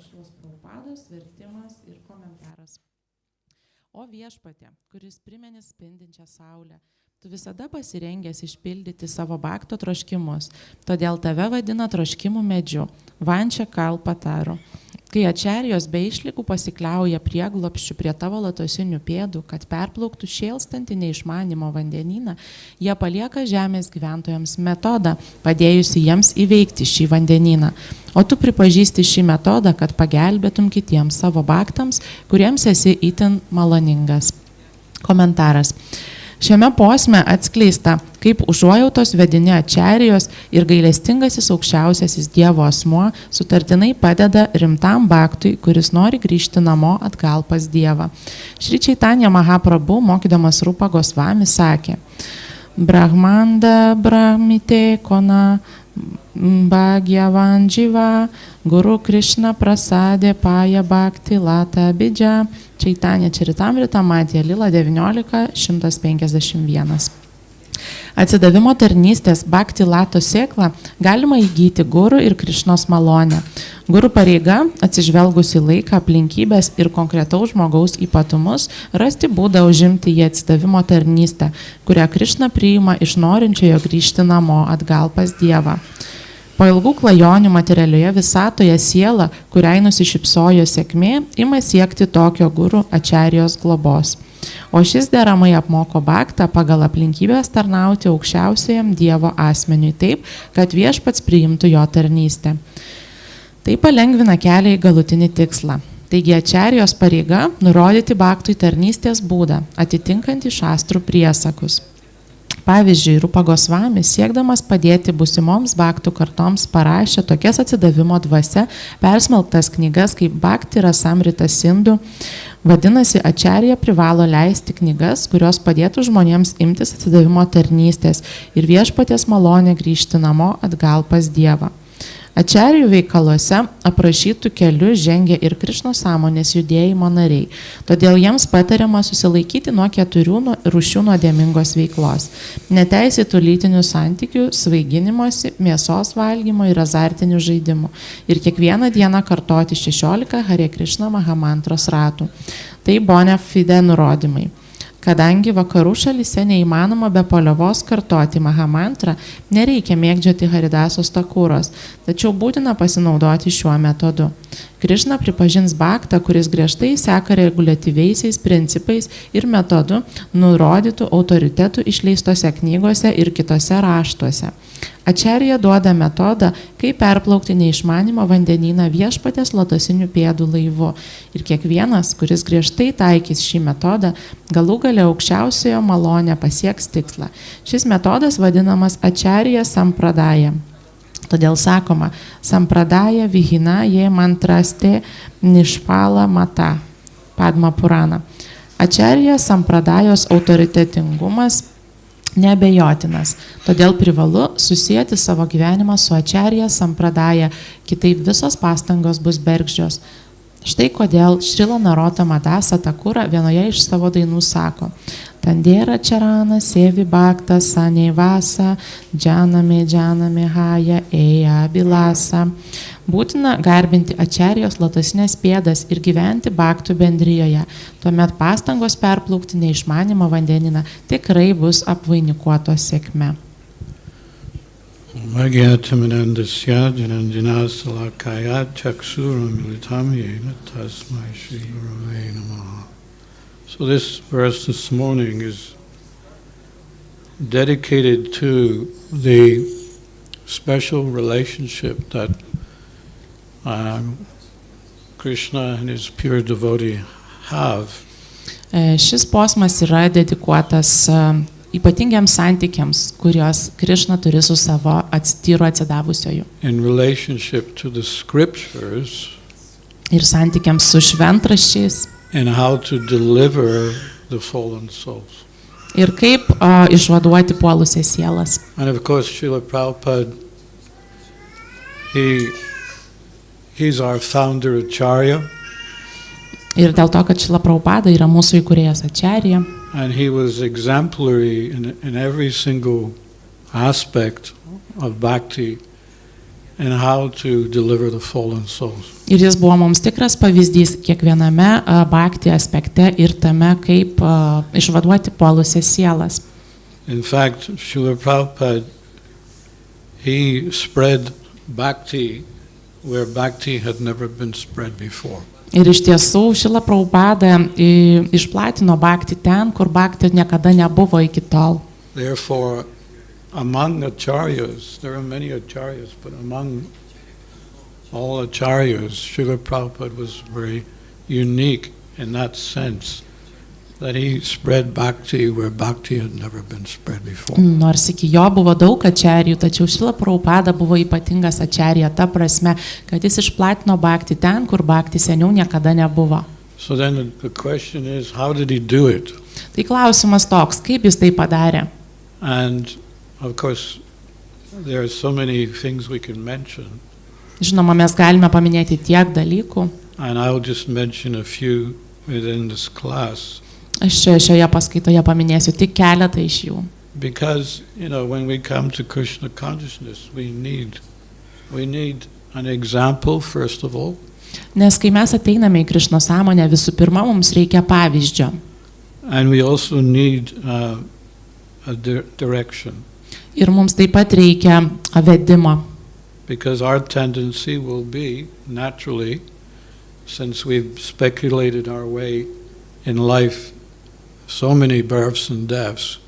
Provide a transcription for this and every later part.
Šrilos Prabhupados, vertimas ir komentaras. O viešpatie, kuris primeni spindinčią saulę, tu visada pasirengęs išpildyti savo bakto troškimus, todėl tave vadina troškimų medžiu, vančia kalpataru. Kai ačerijos be išlygų pasikliauja prieglobsčiu prie tavo lotosinių pėdų, kad perplauktų šėlstantį neišmanimo vandenyną, jie palieka žemės gyventojams metodą, padėjusi jiems įveikti šį vandenyną. O tu pripažįsti šį metodą, kad pagelbėtum kitiems savo baktams, kuriems esi itin maloningas. Komentaras. Šiame posme atskleista, kaip užuojautos vedini ačerijos ir gailestingasis aukščiausiasis Dievo asmuo sutartinai padeda rimtam baktui, kuris nori grįžti namo atgal pas Dievą. Čaitanja Maha Prabhu, mokydamas Šrilas Gosvamis, sakė: Brahmanda Brahmite Kona Bhagyavan Jiva Guru Krishna Prasade Paya Bhakti Lata Bidža. Čaitanja Čaritamrita Matija Lila 19.151. Atsidavimo tarnystės Bhakti Lato sėklą galima įgyti guru ir Krišnos malonę. Guru pareiga, atsižvelgus į laiką, aplinkybės ir konkretaus žmogaus ypatumus, rasti būdą užimti į atsidavimo tarnystę, kurią Krišna priima iš norinčiojo grįžti namo atgal pas Dievą. Po ilgų klajonių materialioje visatoje siela, kuriai nusišypsojo sėkmė, ima siekti tokio guru ačerijos globos. O šis deramai apmoko baktą pagal aplinkybės tarnauti aukščiausiajam Dievo asmeniui taip, kad viešpats priimtų jo tarnystę. Tai palengvina kelią į galutinį tikslą. Taigi ačerijos pareiga nurodyti baktui tarnystės būdą, atitinkantį šastrų priesakus. Pavyzdžiui, Šrilas Gosvamis, siekdamas padėti būsimoms baktų kartoms, parašė tokias atsidavimo dvasia persmelktas knygas kaip Bhakti Rasamrita Sindhu. Vadinasi, ačerija privalo leisti knygas, kurios padėtų žmonėms imtis atsidavimo tarnystės ir viešpaties malonę grįžti namo atgal pas Dievą. Ačerijų veikaluose aprašytų keliu žengia ir Krišnos sąmonės judėjimo nariai, todėl jiems patariama susilaikyti nuo 4 rūšių nuodėmingos veiklos – neteisėtų lytinių santykių, svaiginimosi, mėsos valgymo ir azartinių žaidimų ir kiekvieną dieną kartoti 16 Hare Krishna Mahamantros ratų. Tai bona fide nurodymai. Kadangi vakarų šalyse neįmanoma be paliovos kartoti Mahamantrą, nereikia mėgdžioti Haridasos takūros, tačiau būtina pasinaudoti šiuo metodu. Krišna pripažins baktą, kuris griežtai seka reguliatyviaisiais principais ir metodu nurodytų autoritetų išleistose knygose ir kitose raštuose. Ačerija duoda metodą, kaip perplaukti neišmanimo vandenyną viešpatės lotosinių pėdų laivu. Ir kiekvienas, kuris griežtai taikys šį metodą, galų gale aukščiausiojo malonę pasieks tikslą. Šis metodas vadinamas Ačerija Sampradaya. Todėl sakoma, Sampradaya Vihina je mantraste nišpala mata. Padma Purana. Ačerija Sampradajos autoritetingumas neabejotinas, todėl privalu susijęti savo gyvenimą su Ačerija Sampradaya, kitaip visos pastangos bus bergždžios. Štai kodėl Šrila Narotama Dasa Thakura vienoje iš savo dainų sako: Tandėra čarana sėvi bhakta sanevasa, džaname haja eja bilasa. Būtina garbinti Ačerijos lotosinės pėdas ir gyventi baktų bendrijoje. Tuomet pastangos perplaukti neišmanimo vandenyną tikrai bus apvainikuotos sėkme. Magyatam Anandasya Janandina Salakaya Chaksuram Militam Yena Tasmai Shri Gurave Namaha. So this verse this morning is dedicated to the special relationship that Krishna and his pure devotee have. Šis posmas yra dedikuotas ypatingiams santykiams, kurios Krišna turi su savo tyru atsidavusioju. In relationship to the scriptures. Ir santykiams su šventraščiais. And how to deliver the fallen souls. Ir kaip išvaduoti puolusias sielas. And of course, Šrila Prabhupada, he's our founder Acharya. Ir dėl to, kad Šrila Prabhupada yra mūsų įkūrėjas Acharya. And he was exemplary in every single aspect of bhakti and how to deliver the fallen souls. Ir jis buvo mums tikras pavyzdys kiekviename bhakti aspekte ir tame, kaip išvaduoti puolusias sielas. In fact, Šrilai Prabhupada, he spread bhakti where bhakti had never been spread before. Ir iš tiesų Šrila Prabhupada išplatino bhakti ten, kur bhakti niekada nebuvo iki tol. Therefore, among acharyas, there are many acharyas, but among all acharyas, Šrila Prabhupada was very unique in that sense, that he spread bhakti where bhakti had never been spread before. Nors iki jo buvo daug ačarijų, tačiau Šrila Prabhupada buvo ypatingas ačarija ta prasme, kad jis išplatino bhakti ten, kur bhakti seniau niekada nebuvo. So then the question is, how did he do it? Tai klausimas toks, kaip jis tai padarė? And of course, there are so many things we can mention. Žinoma, mes galime paminėti tiek dalykų. And I'll just mention a few within this class. Aš šioje paskaitoje paminėsiu tik keletą iš jų. Because, when we come to Krishna consciousness, we need an example, first of all. Nes kai mes ateiname į Krišno sąmonę, visų pirma, mums reikia pavyzdžio. And we also need a direction. Ir mums taip pat reikia vedimo. Because our tendency will be, naturally, since we've speculated our way in life, so many births and deaths,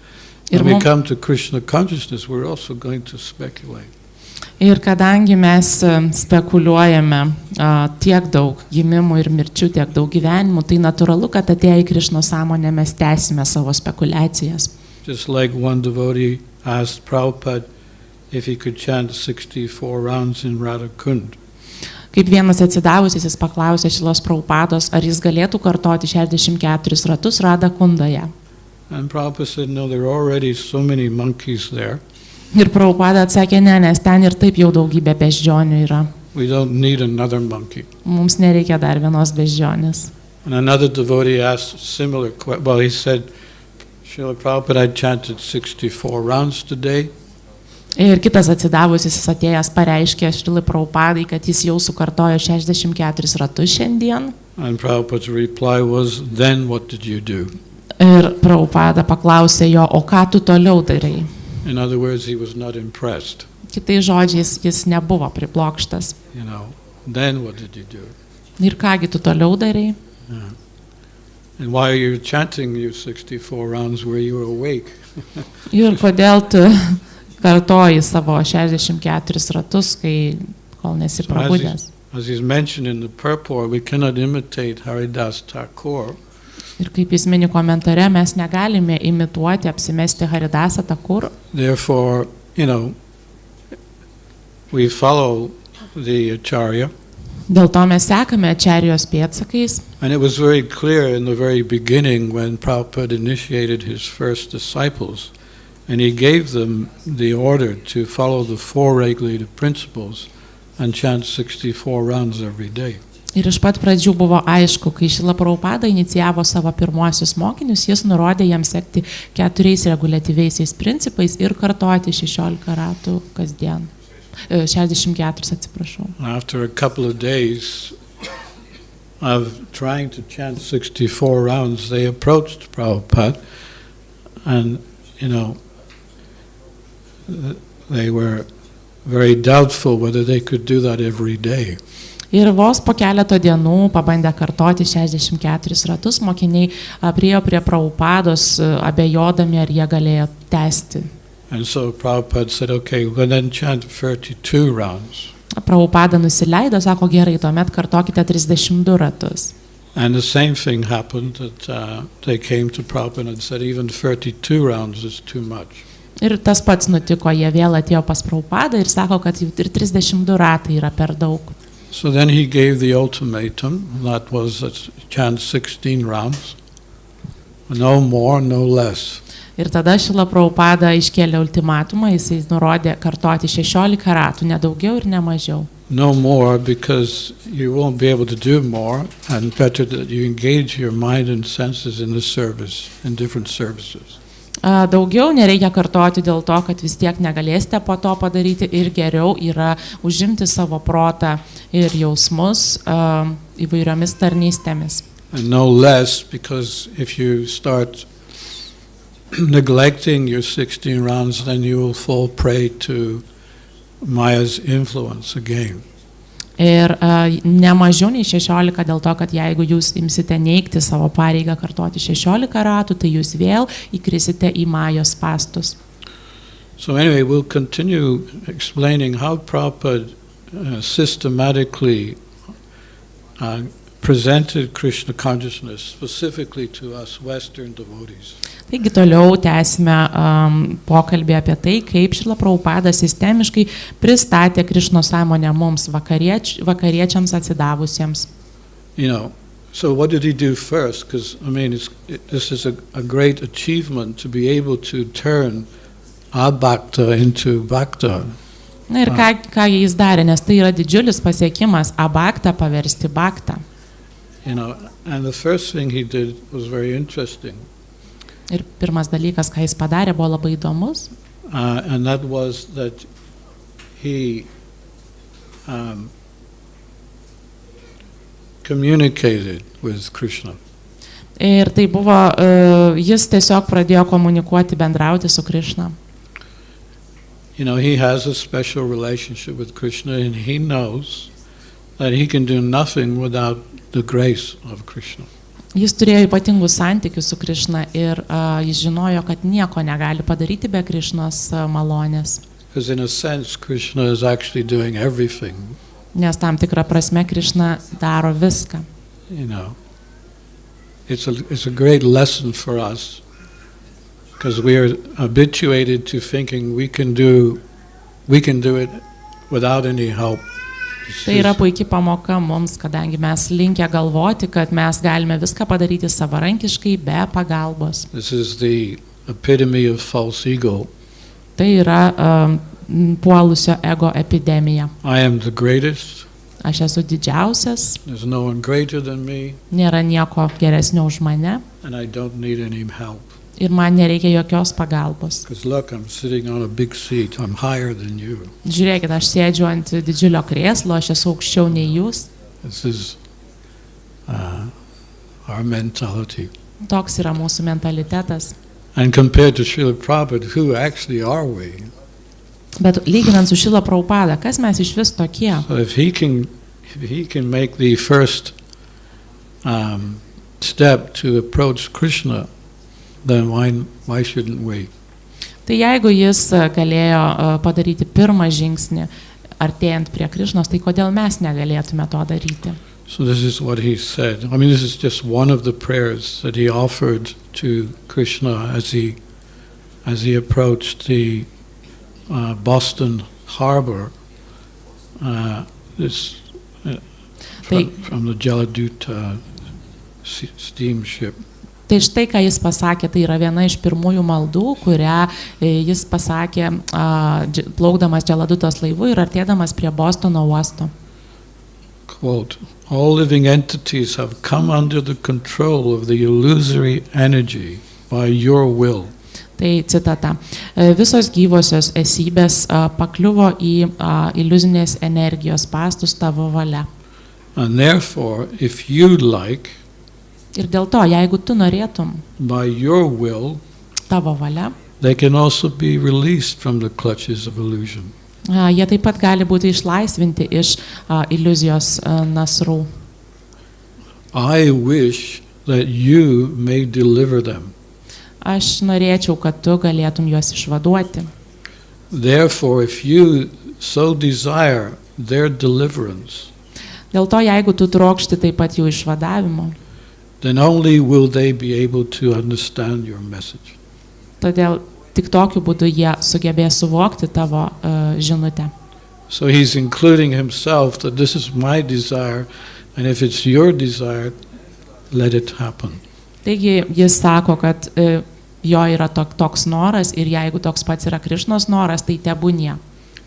when we come to Krishna consciousness, we're also going to speculate. Ir kadangi mes spekuliuojame tiek daug gimimų ir mirčių, tiek daug gyvenimų, tai natūralu, kad atėję į Krišno sąmonę mes tęsime savo spekulacijas. Just like one devotee asked Prabhupada if he could chant 64 rounds in Radha Kund. Kaip vienas atsidavusis jis paklausė Šrilos Prabhupados, ar jis galėtų kartoti 64 ratus Radha Kundoje. And Prabhupada said, no, there are already so many monkeys there. Ir Prabhupada atsakė, ne, nes ten ir taip jau daugybė beždžionių yra. We don't need another monkey. Mums nereikia dar vienos beždžionės. And another devotee asked similar question. Well, he said, Srila Prabhupada, I chanted 64 rounds today. Ir kitas atsidavusis jis atėjęs pareiškė Šrilai Prabhupadai, kad jis jau sukartojo 64 ratus šiandien. And Prabhupada's reply was, then what did you do? Ir Prabhupada paklausė jo, o ką tu toliau darai? In other words, he was not impressed. Kitais žodžiais, jis nebuvo priblokštas. Then what did you do? Ir kągi tu toliau darai? Yeah. And why are you chanting your 64 rounds where you were awake? Ir kodėl tu kartoji savo 64 ratus, kol nesi prabudęs? As is mentioned in the purport, we cannot imitate Haridas Thakur. Ir kaip jis mini komentare, mes negalime imituoti, apsimesti Haridasą Thakur. Therefore, we follow the Acharya. Dėl to mes sekame Acharyos pėdsakais. And it was very clear in the very beginning when Prabhupada initiated his first disciples, and he gave them the order to follow the four regulated principles and chant 64 rounds every day. Ir iš pat pradžių buvo aišku, kai Šrila Prabhupada inicijavo savo pirmuosius mokinius, jis nurodė jiems sekti 4 reguliatyviaisiais principais ir kartoti 16 ratų kasdien. 64, atsiprašau. After a couple of days of trying to chant 64 rounds, they approached Prabhupada, and they were very doubtful whether they could do that every day. Ir vos po keleto dienų pabandę kartoti 64 ratus, mokiniai priėjo prie Prabhupados, abejodami, ar jie galėjo tęsti. And so Prabhupada said, okay, we'll then chant 32 rounds. Prabhupada nusileido, sako, gerai, tuomet kartokite 32 ratus. And the same thing happened, that they came to Prabhupada and said, even 32 rounds is too much. Ir tas pats nutiko, jie vėl atėjo pas Prabhupadą ir sako, kad ir 32 ratai yra per daug. So then he gave the ultimatum, that was chant 16 rounds, no more, no less. Ir tada Šrila Prabhupada iškėlė ultimatumą, jisai nurodė kartoti 16 ratų, ne daugiau ir ne mažiau. No more, because you won't be able to do more, and better that you engage your mind and senses in the service, in different services. Daugiau nereikia kartoti dėl to, kad vis tiek negalėsite po to padaryti ir geriau yra užimti savo protą ir jausmus įvairiomis tarnystėmis. And no less, because if you start neglecting your 16 rounds, then you will fall prey to Maya's influence again. Ir ne mažiau nei 16 dėl to, kad jeigu jūs imsite neigti savo pareigą kartoti 16 ratų, tai jūs vėl įkrisite į Majos spastus. So anyway, we'll continue explaining how Prabhupada systematically presented Krishna consciousness specifically to us Western devotees. Taigi toliau tęsime pokalbį apie tai, kaip Šrila Prabhupada sistemiškai pristatė Krišnos sąmonę mums vakariečiams atsidavusiems. You know, so what did he do first? Because I mean, this is a great achievement to be able to turn abhakta into bhakta. Na ir ką jis darė, nes tai yra didžiulis pasiekimas abhaktą paversti bhaktą. You know, and the first thing he did was very interesting. Ir pirmas dalykas, ką jis padarė, buvo labai įdomus. And that was that he communicated with Krishna. Ir tai buvo, jis tiesiog pradėjo komunikuoti, bendrauti su Krišna. You know, he has a special relationship with Krishna, and he knows that he can do nothing without the grace of Krishna. Jis turėjo ypatingų santykių su Krišna ir jis žinojo, kad nieko negali padaryti be Krišnos malonės. Because in a sense, Krishna is actually doing everything. Nes tam tikrą prasme Krišna daro viską. You know, it's a great lesson for us, because we are habituated to thinking we can do it without any help. Tai yra puikiai pamoka mums, kadangi mes linkę galvoti, kad mes galime viską padaryti savarankiškai be pagalbos. This is the epitome of false ego. Tai yra puolusio ego epidemija. I am the greatest. Aš esu didžiausias. There's no one greater than me. Nėra nieko geresnio už mane. And I don't need any help. Ir man nereikia jokios pagalbos. Because look, I'm sitting on a big seat. I'm higher than you. Žiūrėkit, aš sėdžiu ant didžiulio krėslo, aš esu aukščiau nei jūs. This is our mentality. Toks yra mūsų mentalitetas. And compared to Šrila Prabhupada, who actually are we? Bet lyginant su Šrila Prabhupada, kas mes iš vis tokie? So if he can make the first step to approach Krishna, then why shouldn't we? Tai jeigu jis galėjo padaryti pirmą žingsnį artėjant prie Krišnos, tai kodėl mes negalėtume to daryti? So this is what he said. I mean, this is just one of the prayers that he offered to Krishna as he approached the Boston Harbor, from the Jaladuta steamship. Tai štai, ką jis pasakė, tai yra viena iš pirmųjų maldų, kurią jis pasakė plaukdamas Jaladutos laivu ir artėdamas prie Bostono uosto. Quote, all living entities have come under the control of the illusory energy by your will. Tai citata. Visos gyvosios esybės pakliuvo į iliuzinės energijos spastus tavo valia. And therefore, if you like, ir dėl to, jeigu tu norėtum, by your will, tavo valia, they can also be released from the clutches of illusion. Jie taip pat gali būti išlaisvinti iš iliuzijos nasrų. I wish that you may deliver them. Aš norėčiau, kad tu galėtum juos išvaduoti. Therefore, if you so desire their deliverance, dėl to, jeigu tu trokšti taip pat jų išvadavimo, then only will they be able to understand your message. Todėl tik tokiu būdu jie sugebės suvokti tavo žinutę. So he's including himself that this is my desire, and if it's your desire, let it happen. Taigi jis sako, kad jo yra toks noras ir jeigu toks pats yra Krišnos noras, tai tebūnie.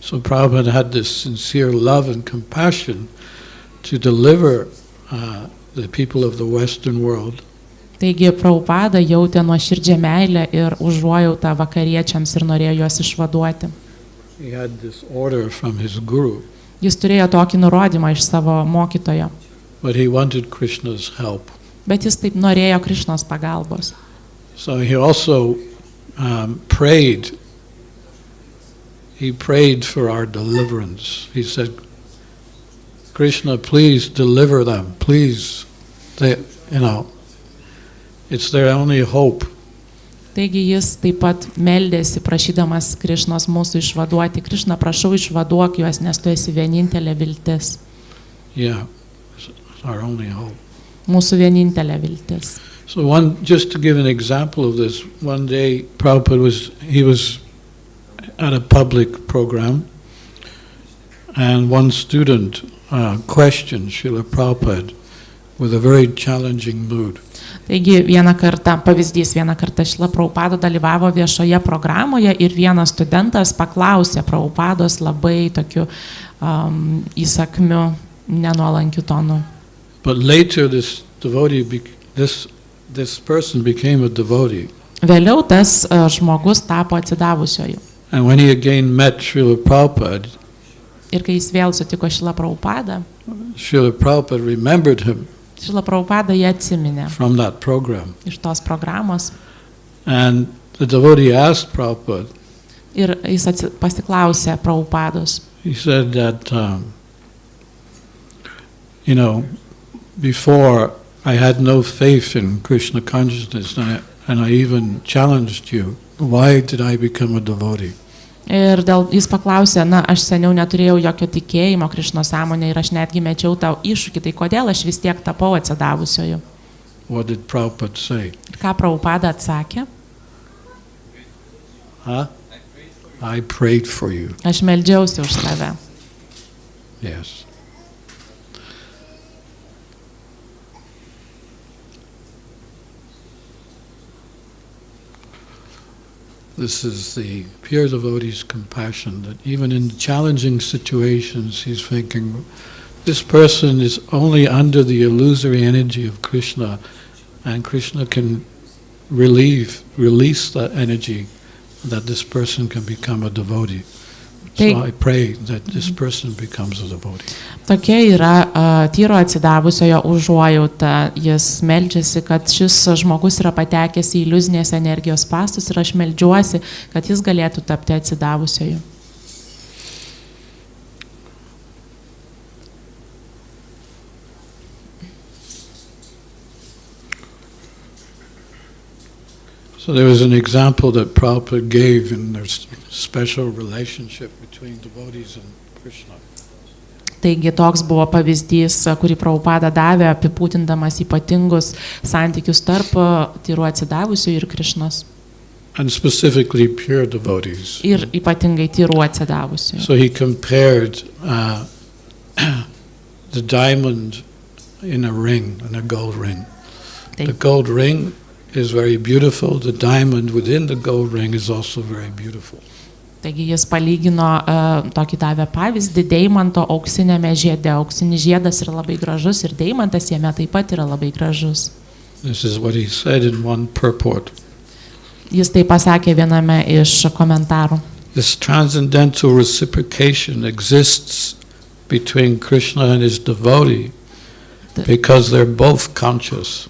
So Prabhupada had this sincere love and compassion to deliver the people of the Western world. Taigi Prabhupada jautė nuoširdžią meilę ir užuojautą vakariečiams ir norėjo juos išvaduoti. He had this order from his guru, Jis turėjo tokį nurodymą iš savo mokytojo, but he wanted Krishna's help. bet jis taip norėjo Krišnos pagalbos. So he also prayed. He prayed for our deliverance. He said, Krishna, please deliver them. Please, it's their only hope. Taigi jis taip pat meldėsi, prašydamas Krišnos mūsų išvaduoti. Krišna, prašau, išvaduok juos, nes tu esi vienintelė viltis. Yeah, it's our only hope. Mūsų vienintelė viltis. So just to give an example of this, one day Prabhupada was at a public program, and one student questioned Srila Prabhupada with a very challenging mood. Taigi vieną kartą Šrila Prabhupada dalyvavo viešoje programoje ir vienas studentas paklausė Prabhupados labai tokiu įsakmiu, nenuolankiu tonu. But later this devotee, this person became a devotee. Vėliau tas žmogus tapo atsidavusioju. And when he again met Srila Prabhupada, ir kai jis vėl sutiko Šrilą Prabhupadą, Srila Prabhupada remembered him Šrilą Prabhupadą jį atsiminė from that program. iš tos programos. And the devotee asked Prabhupada, Ir jis pasiklausė Prabhupados. he said that, before I had no faith in Krishna consciousness, and I even challenged you. Why did I become a devotee? Ir jis paklausė, aš seniau neturėjau jokio tikėjimo Krišnos sąmonė ir aš netgi mečiau tau iššūkį, tai kodėl aš vis tiek tapau atsidavusioju? What did Prabhupada say? Ir ką Prabhupada atsakė? I prayed for you. Aš meldžiausi už tave. Yes. This is the pure devotee's compassion, that even in challenging situations he's thinking, this person is only under the illusory energy of Krishna, and Krishna can release that energy, that this person can become a devotee. So I pray that this person becomes a devotee. Tokia yra tyro atsidavusiojo užuojauta. Jis meldžiasi, kad šis žmogus yra patekęs į iliuzinės energijos spąstus ir aš meldžiuosi, kad jis galėtų tapti atsidavusioju. So there was an example that Prabhupada gave in their special relationship between devotees and Krishna. Taigi toks buvo pavyzdys, kurį Prabhupada davė, apibūdindamas ypatingus santykius tarp tyrų atsidavusių ir Krišnos. And specifically pure devotees. Ir ypatingai tyrų atsidavusių. So he compared the diamond in a ring, in a gold ring. The gold ring is very beautiful. The diamond within the gold ring is also very beautiful. Taigi jis palygino tokį davė pavyzdį deimanto auksinėme žiede. Auksinis žiedas yra labai gražus ir deimantas jame taip pat yra labai gražus. This is what he said in one purport. Jis tai pasakė viename iš komentarų. This transcendental reciprocation exists between Krishna and his devotee because they're both conscious.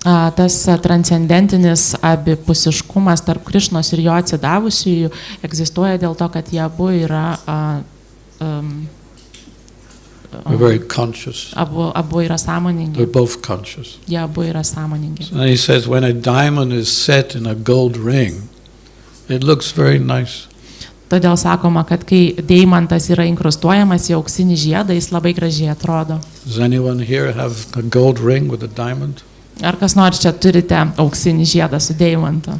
Tas transcendentinis abipusiškumas tarp Krišnos ir jo atsidavusiųjų egzistuoja dėl to, kad jie abu yra abu yra sąmoningi. They're both conscious. Jie abu yra sąmoningi. And he says when a diamond is set in a gold ring, it looks very nice. Todėl sakoma, kad kai deimantas yra inkrustuojamas į auksinį žiedą, jis labai gražiai atrodo. Does anyone here have a gold ring with a diamond? Ar kas nors čia turite auksinį žiedą su deimantu?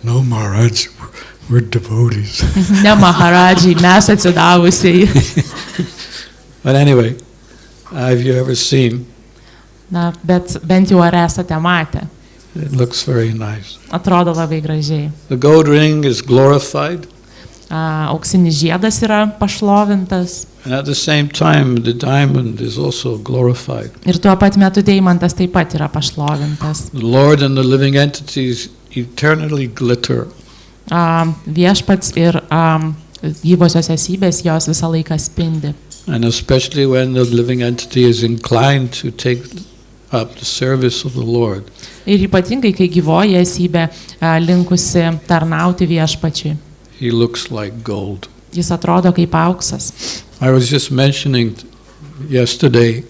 No, Maharaj, we're devotees. Ne, Maharadžiai, mes atsidavusiai. But anyway, have you ever seen? Na, bet bent jau ar esate matę? It looks very nice. Atrodo labai gražiai. The gold ring is glorified. Auksinis žiedas yra pašlovintas. And at the same time, the diamond is also glorified. Ir tuo pat metu deimantas taip pat yra pašlovintas. The Lord and the living entities eternally glitter. Viešpats ir gyvosios esybės jos visą laiką spindi. And especially when the living entity is inclined to take up the service of the Lord. Ir ypatingai, kai gyvoji esybė linkusi tarnauti viešpačiui. He looks like gold. Jis atrodo kaip auksas. I was just mentioning yesterday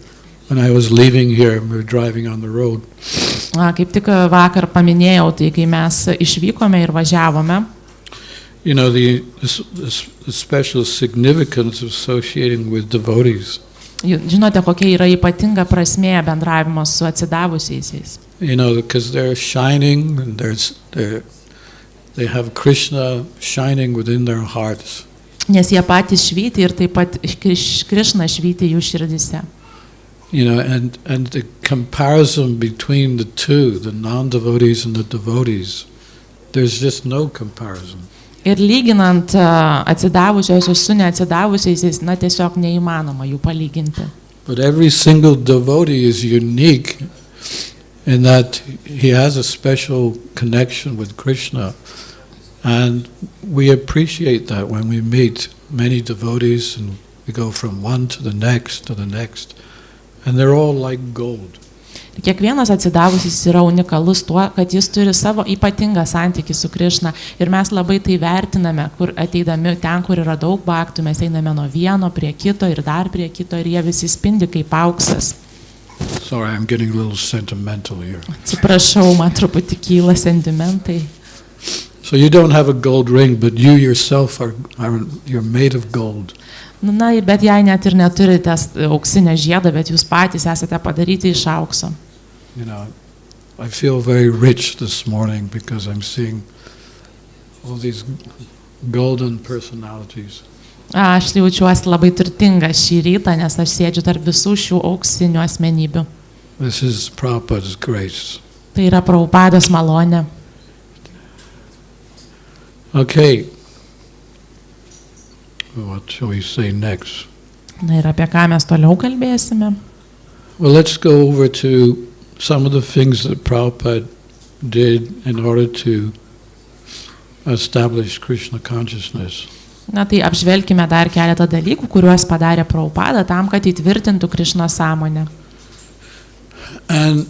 when I was leaving here and we were driving on the road. Kaip tik vakar paminėjau, tai kai mes išvykome ir važiavome. You know, the special significance associating with devotees. Žinote, kokia yra ypatinga prasmė bendravimo su atsidavusiaisiais. You know, because they're shining and they have Krishna shining within their hearts. Nes jie patys švyti ir taip pat Krishna švyti jų širdise. You know, and the comparison between the two, the non-devotees and the devotees, there's just no comparison. Ir lyginant atsidavusiosius su neatsidavusiaisiais, na tiesiog neįmanoma jų palyginti. But every single devotee is unique in that he has a special connection with Krishna. And we appreciate that when we meet many devotees and we go from one to the next, and they're all like gold. Kiekvienas atsidavusis yra unikalus tuo, kad jis turi savo ypatingą santykį su Krishna ir mes labai tai vertiname, kur ateidami ten, kur yra daug bhaktų, mes einame nuo vieno prie kito ir dar prie kito ir jie visi spindi kaip auksas. Sorry, I'm getting a little sentimental here. Atsiprašau, man truputį kyla sentimentai. So you don't have a gold ring, but you yourself you're made of gold. Na, bet jei net ir neturite auksinę žiedą, bet jūs patys esate padaryti iš aukso. You know, I feel very rich this morning because I'm seeing all these golden personalities. Aš jaučiuosi labai turtinga šį rytą, nes aš sėdžiu tarp visų šių auksinių asmenybių. This is Prabhupada's grace. Tai yra Prabhupados malonė. Okay. What shall we say next? Na ir apie ką mes toliau kalbėsime? Well, let's go over to some of the things that Prabhupada did in order to establish Krishna consciousness. Na tai apžvelkime dar keletą dalykų, kuriuos padarė Prabhupada tam, kad įtvirtintų Krishna sąmonę. And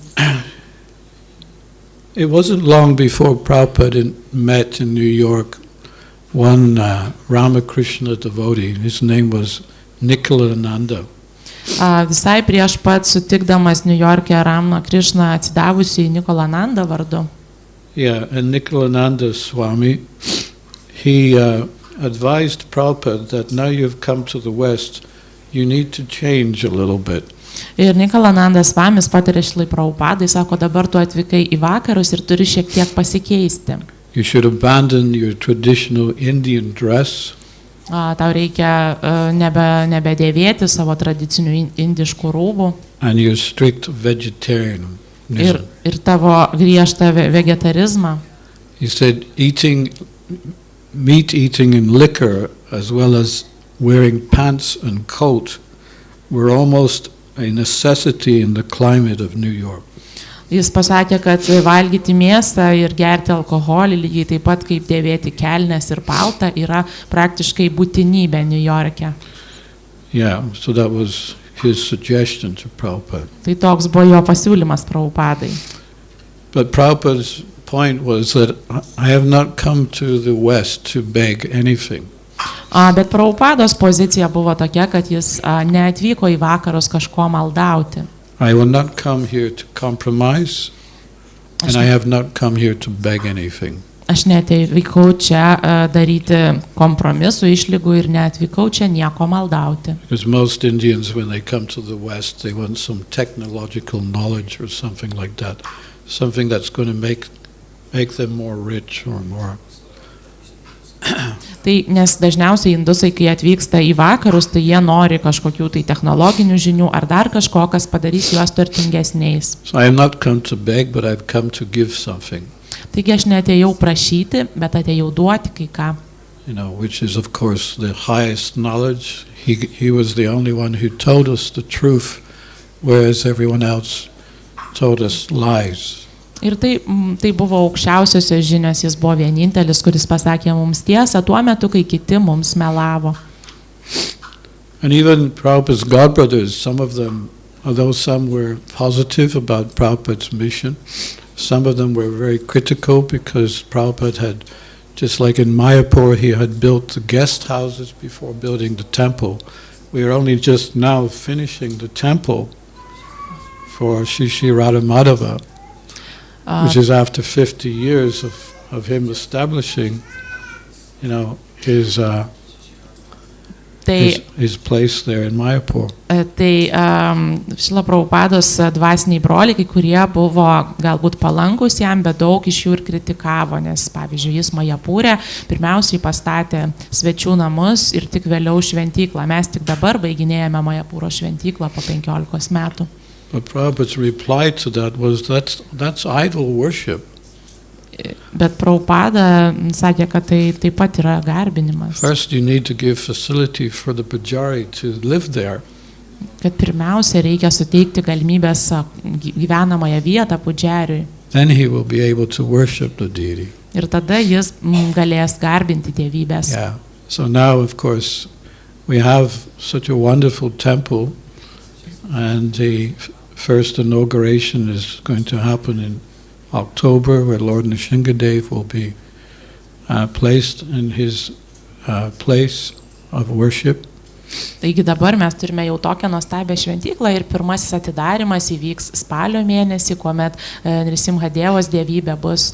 it wasn't long before Prabhupada met in New York one Ramakrishna devotee. His name was Ananda. Visai prieš pat sutikdamas New York'e Ramakrishna atsidavusi Ananda vardu. Yeah, and Ananda Swami, he advised Prabhupada that now you've come to the West, you need to change a little bit. Ir Ananda Svamis patarė Šrilai Prabhupadai, sako, dabar tu atvykai į vakarus ir turi šiek tiek pasikeisti. You should abandon your traditional Indian dress. Tau reikia nebedėvėti savo tradicinių indiškų rūbų. And your strict vegetarianism. Ir tavo griežtą vegetarizmą. He said meat eating and liquor, as well as wearing pants and coat, were almost a necessity in the climate of New York. Jis pasakė, kad valgyti mėsą ir gerti alkoholį, lygiai taip pat kaip dėvėti kelnes ir paltą, yra praktiškai būtinybė New York'e. Yeah, so that was his suggestion to Prabhupada. Tai toks buvo jo pasiūlymas Prabhupadai. But Prabhupada's point was that I have not come to the West to beg anything. Bet Prabhupados pozicija buvo tokia, kad jis neatvyko į vakarus kažko maldauti. I will not come here to compromise, and I have not come here to beg anything. Aš neatvykau čia daryti kompromisų, išlygų ir neatvykau čia nieko maldauti. Because most Indians, when they come to the West, they want some technological knowledge or something like that, something that's going to make them more rich or more. Tai nes dažniausiai indusai, kai atvyksta į vakarus, tai jie nori kažkokių tai technologinių žinių ar dar kažko, kas padarys juos turtingesniais. So I have not come to beg, but I've come to give something. Taigi aš neatėjau prašyti, bet atėjau duoti kai ką. which is of course the highest knowledge. He was the only one who told us the truth, whereas everyone else told us lies. Ir tai buvo aukščiausiosios žinios, jis buvo vienintelis, kuris pasakė mums tiesą tuo metu, kai kiti mums melavo. And even Prabhupada's godbrothers, some of them, although some were positive about Prabhupada's mission, some of them were very critical because Prabhupada had, just like in Mayapur, he had built the guest houses before building the temple. We are only just now finishing the temple for Shri Radhamadava, which is after 50 years of him establishing, his place there in Mayapur. Tai Šrila Prabhupados dvasiniai broliai, kai kurie buvo galbūt palankus jam, bet daug iš jų ir kritikavo, nes pavyzdžiui, jis Majapūre pirmiausiai pastatė svečių namus ir tik vėliau šventyklą. Mes tik dabar baiginėjame Majapūro šventyklą po 15 metų. But Prabhupada's reply to that was that's idol worship. Bet Prabhupada sakė, kad tai taip pat yra garbinimas. First you need to give facility for the pujari to live there. Kad pirmiausia reikia suteikti galimybės gyvenamąją vietą pudžeriui. Then he will be able to worship the deity. Ir tada jis galės garbinti dievybės. Yeah. So now of course we have such a wonderful temple, and the first inauguration is going to happen in October, where Lord Nrsingadev will be placed in his place of worship. Taigi dabar mes turime jau tokią nuostabią šventyklą ir pirmasis atidarimas įvyks spalio mėnesį, kuomet Nrisimhadevos dievybė bus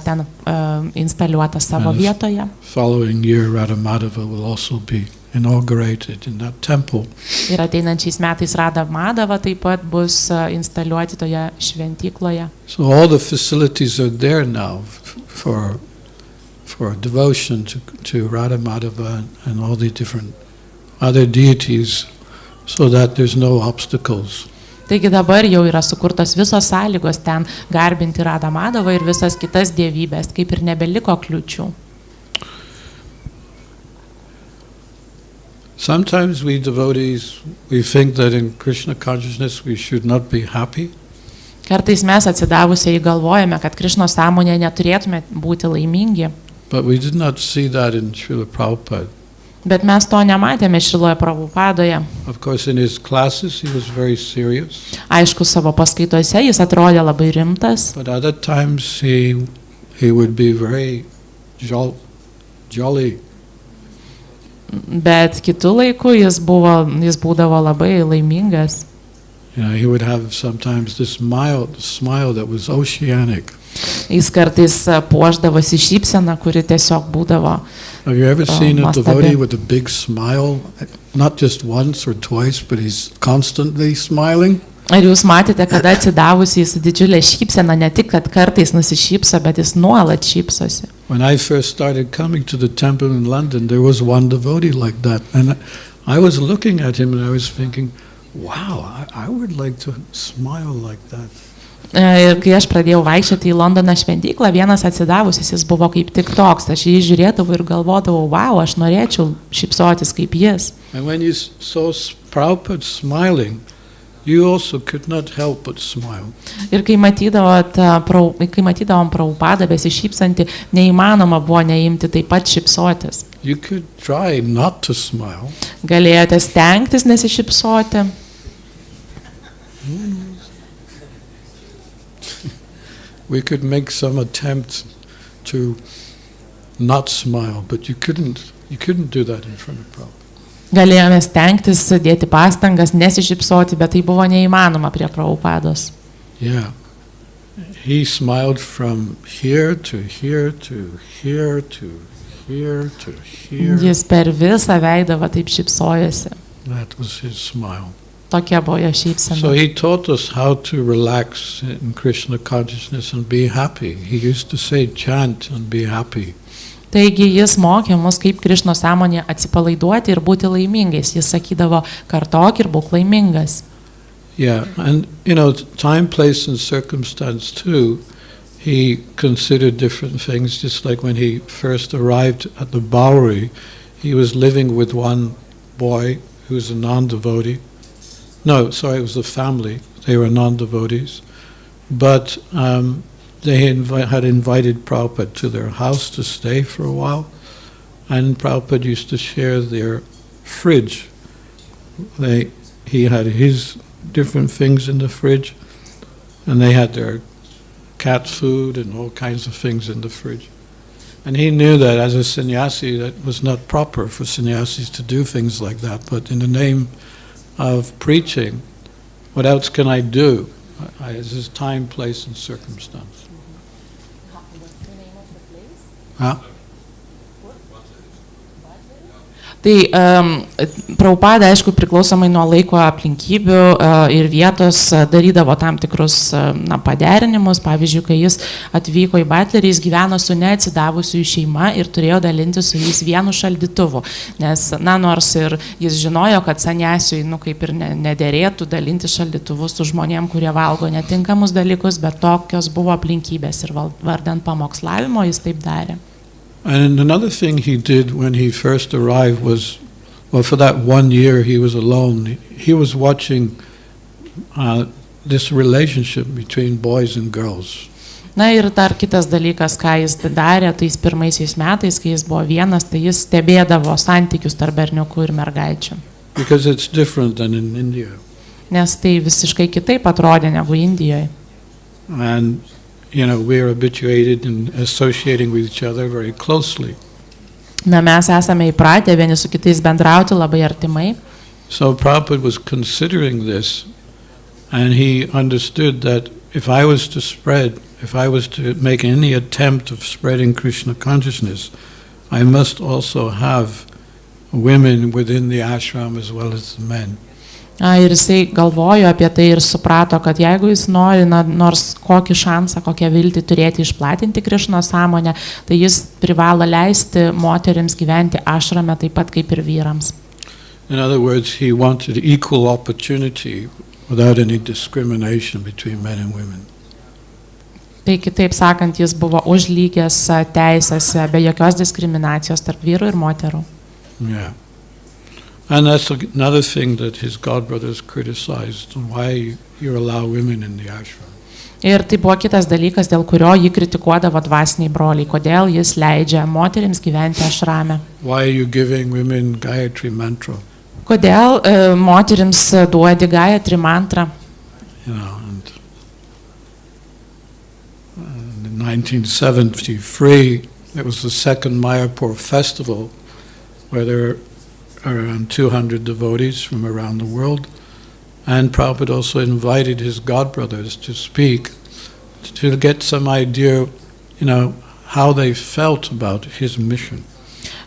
ten instaliuota savo vietoje. Following year, Radhamadava will also be inaugurated in that temple. Ir ateinančiais metais Radhamadava taip pat bus instaliuoti toje šventykloje. So all the facilities are there now for devotion to Radhamadava and all the different other deities, so that there's no obstacles. Taigi dabar jau yra sukurtos visos sąlygos ten garbinti Radhamadavą ir visas kitas dievybės, kaip ir nebeliko kliūčių. Sometimes we devotees, we think that in Krishna consciousness we should not be happy. Kartais mes atsidavusiai galvojame, kad Krišnos sąmonėje neturėtume būti laimingi. But we did not see that in Srila Prabhupada. Bet mes to nematėme Šriloje Prabhupadoje. Of course, in his classes he was very serious. Aišku, savo paskaitose jis atrodė labai rimtas. But other times he would be very jolly. Bet kitu laiku jis būdavo labai laimingas. He would have sometimes this smile that was oceanic. Jis kartais puošdavosi šypseną, kuri tiesiog būdavo. Have you ever seen a devotee with a big smile, not just once or twice, but he's constantly smiling? Ar jūs matėte, kada atsidavusi su didžiulė šypsena, ne tik, kad kartais nusišypso, bet jis nuolat šypsosi? When I first started coming to the temple in London, there was one devotee like that, and I was looking at him and I was thinking, wow, I would like to smile like that. Ir kai aš pradėjau vaikščioti į Londono šventyklą, vienas atsidavusis jis buvo kaip tik toks. Aš jį žiūrėdavau ir galvodavau, wow, aš norėčiau šypsotis kaip jis. And when you saw Prabhupada smiling, you also could not help but smile. Ir kai matydavom Prabhupadą besišypsantį, neįmanoma buvo neimti taip pat šypsotis. You could try not to smile. Galėjote stengtis nesišypsoti. We could make some attempt to not smile, but you couldn't do that in front of Prabhupada. Galėjome stengtis, dėti pastangas, nesišypsoti, bet tai buvo neįmanoma prie Prabhupados. Yeah. He smiled from here to here to here to here to here. Jis per visą veidą va taip šypsojosi. That was his smile. Tokia buvo jo šypsena. So he taught us how to relax in Krishna consciousness and be happy. He used to say, chant and be happy. Taigi jis mokė mus, kaip Krišnos sąmonė atsipalaiduoti ir būti laimingais. Jis sakydavo, kartok ir būk laimingas. Yeah, and time, place and circumstance too. he considered different things, just like when he first arrived at the Bowery, he was living with one boy who was a non-devotee. No, sorry, it was the family. They were non-devotees. But they had invited Prabhupada to their house to stay for a while, and Prabhupada used to share their fridge. He had his different things in the fridge, and they had their cat food and all kinds of things in the fridge. And he knew that as a sannyasi, that was not proper for sannyasis to do things like that. But in the name of preaching, what else can I do? This is time, place, and circumstance. What's the name of the place? Huh? Tai Prabhupada, aišku, priklausomai nuo laiko aplinkybių ir vietos darydavo tam tikrus paderinimus. Pavyzdžiui, kai jis atvyko į Batlerį, jis gyveno su neatsidavusiųjų šeima ir turėjo dalinti su jais vienu šaldytuvu. Nes, nors ir jis žinojo, kad sanyasiui, kaip ir nederėtų dalinti šaldytuvus su žmonėm, kurie valgo netinkamus dalykus, bet tokios buvo aplinkybės ir vardant pamokslavimo jis taip darė. And another thing he did when he first arrived was, for that 1 year he was alone, he was watching this relationship between boys and girls. Na ir dar kitas dalykas, ką jis darė tais pirmaisiais metais, kai jis buvo vienas, tai jis stebėdavo santykius tarp berniukų ir mergaičių. Because it's different than in India. Nes tai visiškai kitaip atrodė negu Indijoje. And we are habituated in associating with each other very closely. Mes esame įpratę vieni su kitais bendrauti labai artimai. So Prabhupada was considering this, and he understood that if I was to make any attempt of spreading Krishna consciousness, I must also have women within the ashram as well as the men. Ir jisai galvojo apie tai ir suprato, kad jeigu jis nori nors kokį šansą, kokią viltį turėti išplatinti Krišnos sąmonę, tai jis privalo leisti moterims gyventi ašrame taip pat kaip ir vyrams. In other words, he wanted equal opportunity without any discrimination between men and women. Tai kitaip sakant, jis buvo už lygias teisės be jokios diskriminacijos tarp vyrų ir moterų. Yeah. And that's another thing that his godbrothers criticized, why you allow women in the ashram. Ir tai buvo kitas dalykas, dėl kurio jį kritikuodavo dvasiniai broliai, kodėl jis leidžia moterims gyventi ašrame. Why are you giving women Gayatri mantra? Kodėl moterims duodi Gayatri mantrą? And in 1973, it was the second Mayapur festival where there around 200 devotees from around the world, and Prabhupada also invited his godbrothers to speak to get some idea, how they felt about his mission.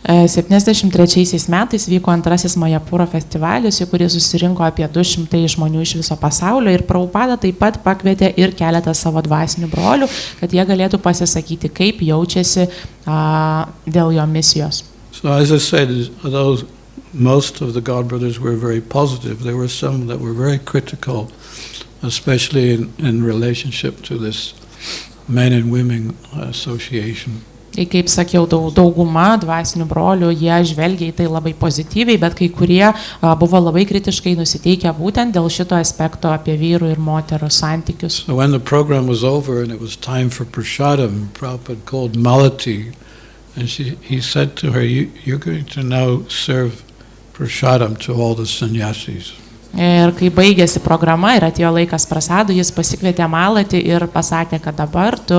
73 metais vyko antrasis Majapūro festivalis, į kurį susirinko apie 200 žmonių iš viso pasaulio ir Prabhupada taip pat pakvietė ir keletą savo dvasinių brolių, kad jie galėtų pasisakyti, kaip jaučiasi dėl jo misijos. So as I said, although most of the godbrothers were very positive, there were some that were very critical, especially in relationship to this men and women association. Kaip sakiau, dauguma dvasinių brolių, jie žvelgia į tai labai pozityviai, bet kai kurie buvo labai kritiškai nusiteikę būtent dėl šito aspekto apie vyrų ir moterų santykius. So when the program was over and it was time for prasadam, Prabhupada called Malati, and he said to her, you're going to now serve prasadam to all the sannyasis. Ir kai baigėsi programa ir atėjo laikas prasadų, jis pasikvietė Malatį ir pasakė, kad dabar tu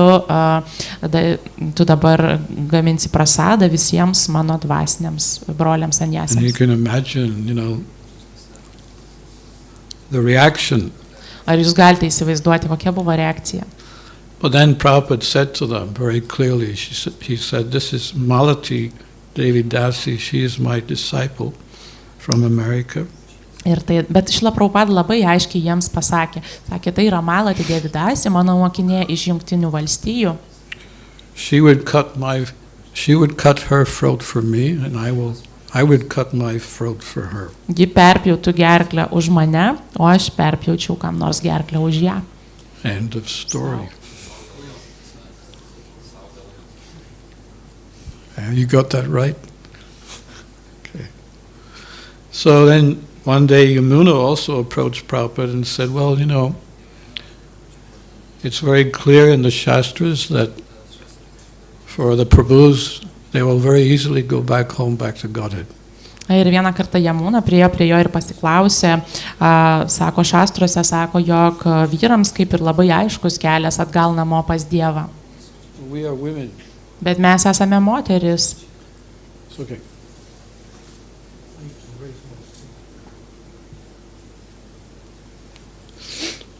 dabar gaminsi prasadą visiems mano dvasiniams broliams sanyasiams. And you can imagine, the reaction. Ar jūs galite įsivaizduoti, kokia buvo reakcija? But then Prabhupada said to them very clearly, he said, this is Malati Devi Dasi, she is my disciple from America. Bet Šrila Prabhupada labai aiškiai jiems pasakė, tai yra Malati Devi Dasi, mano mokinė iš Jungtinių valstijų. She would cut her throat for me, and I would cut my throat for her. Ji perpjautų gerklę už mane, o aš perpjaučiau kam nors gerklę už ją. End of story. You got that right? Okay. So then one day Yamuna also approached Prabhupada and said, well, you know, it's very clear in the Shastras that for the Prabhus, they will very easily go back home, back to Godhead. Ir vieną kartą Jamuna priėjo prie jo ir pasiklausė, sako šastruose, sako, jog vyrams kaip ir labai aiškus kelias atgal namo pas Dievą. We are women. Bet mes esame moteris. It's okay.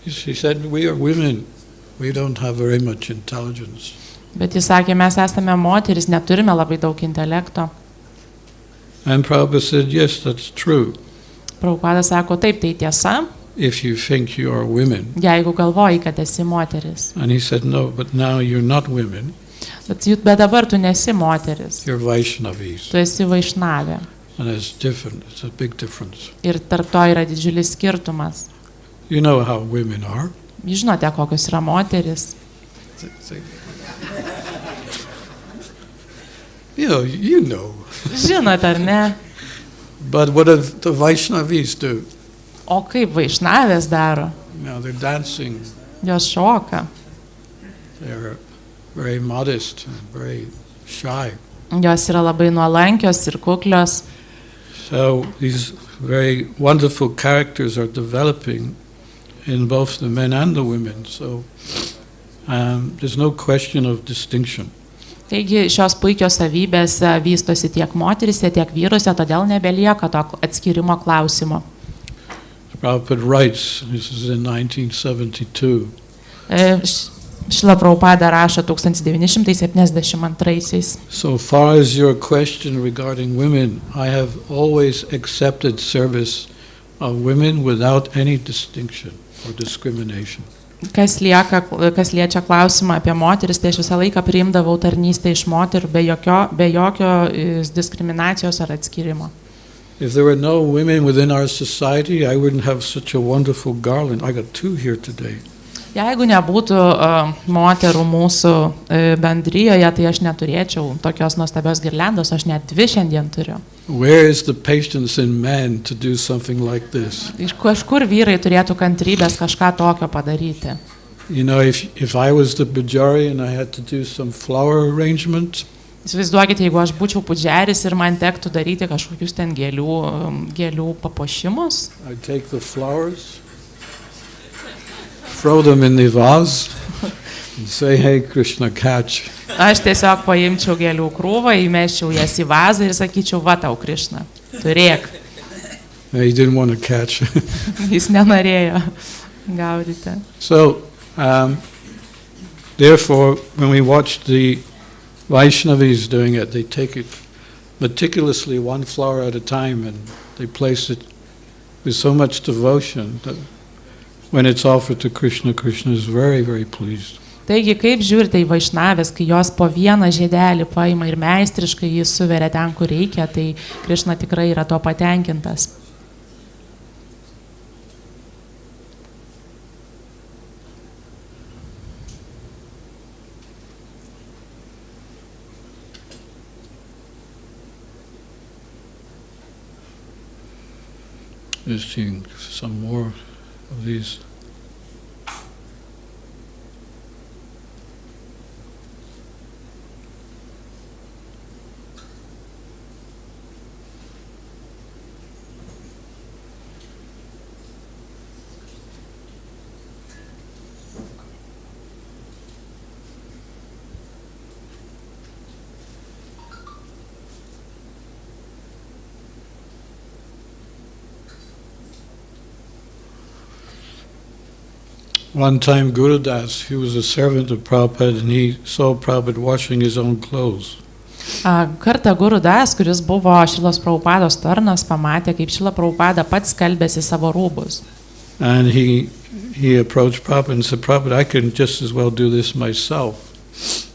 She said, we are women. We don't have very much intelligence. Bet jis sakė, mes esame moteris, neturime labai daug intelekto. And Prabhupada said, yes, that's true. Prabhupadas sako, taip, tai tiesa, If you think you are women. jeigu galvoji, kad esi moteris. And he said, no, but now you're not women. Bet dabar tu nesi moteris, You're Vaishnavis. tu esi vaišnavė. And it's different. It's a big difference. Ir tarp to yra didžiulis skirtumas. You know how women are. Jūs žinote, kokios yra moteris. You know. Žinote, ar ne? But what do the Vaishnavis do? O kaip vaišnavės daro? They're dancing. Jos šoka. They're very modest and very shy. Jos yra labai nuolankios ir kuklios. So these very wonderful characters are developing in both the men and the women. So there's no question of distinction. Taigi šios puikios savybės vystosi tiek moterisse, tiek vyruose, todėl nebelieka to atskirimo klausimo. Prabhupada writes, this is in 1972. Šrila Prabhupada rašo 1972. So far as your question regarding women, I have always accepted service of women without any distinction or discrimination. Kas liečia klausimą apie moteris, tai aš visą laiką priimdavau tarnystę iš moterų be jokios diskriminacijos ar atskirimo. If there were no women within our society, I wouldn't have such a wonderful garland. I got 2 here today. Jeigu nebūtų moterų mūsų bendrijoje, tai aš neturėčiau tokios nuostabios girliandos, aš net 2 šiandien turiu. Where is the patience in men to do something like this? Iš kažkur vyrai turėtų kantrybės kažką tokio padaryti. You know, if I was the pujari and I had to do some flower arrangement, Įsivaizduokite, jeigu aš būčiau pudžeris ir man tektų daryti kažkokius ten gėlių papuošimus. I'd take the flowers, throw them in the vase and say, hey, Krishna, catch. Aš tiesiog paimčiau gėlių krūvą, įmesčiau jas į vazą ir sakyčiau, va tau, Krishna, turėk. He didn't want to catch. Jis nenorėjo gaudyti. So, therefore, when we watch the Vaishnavis doing it, they take it meticulously 1 flower at a time and they place it with so much devotion that when it's offered to Krishna, Krishna is very, very pleased. Taigi, kaip žiūrite į vaišnavės, kai jos po vieną žiedelį paima ir meistriškai jį suveria ten, kur reikia, tai Krishna tikrai yra to patenkintas. Just seeing some more of these. One time Guru Das, he was a servant of Prabhupada and he saw Prabhupada washing his own clothes. Kartą Guru Das, kuris buvo Šrilos Prabhupados tarnas, pamatė, kaip Šrila Prabhupada pats skalbėsi savo rūbus. And he approached Prabhupada and said, Prabhupada, I can just as well do this myself.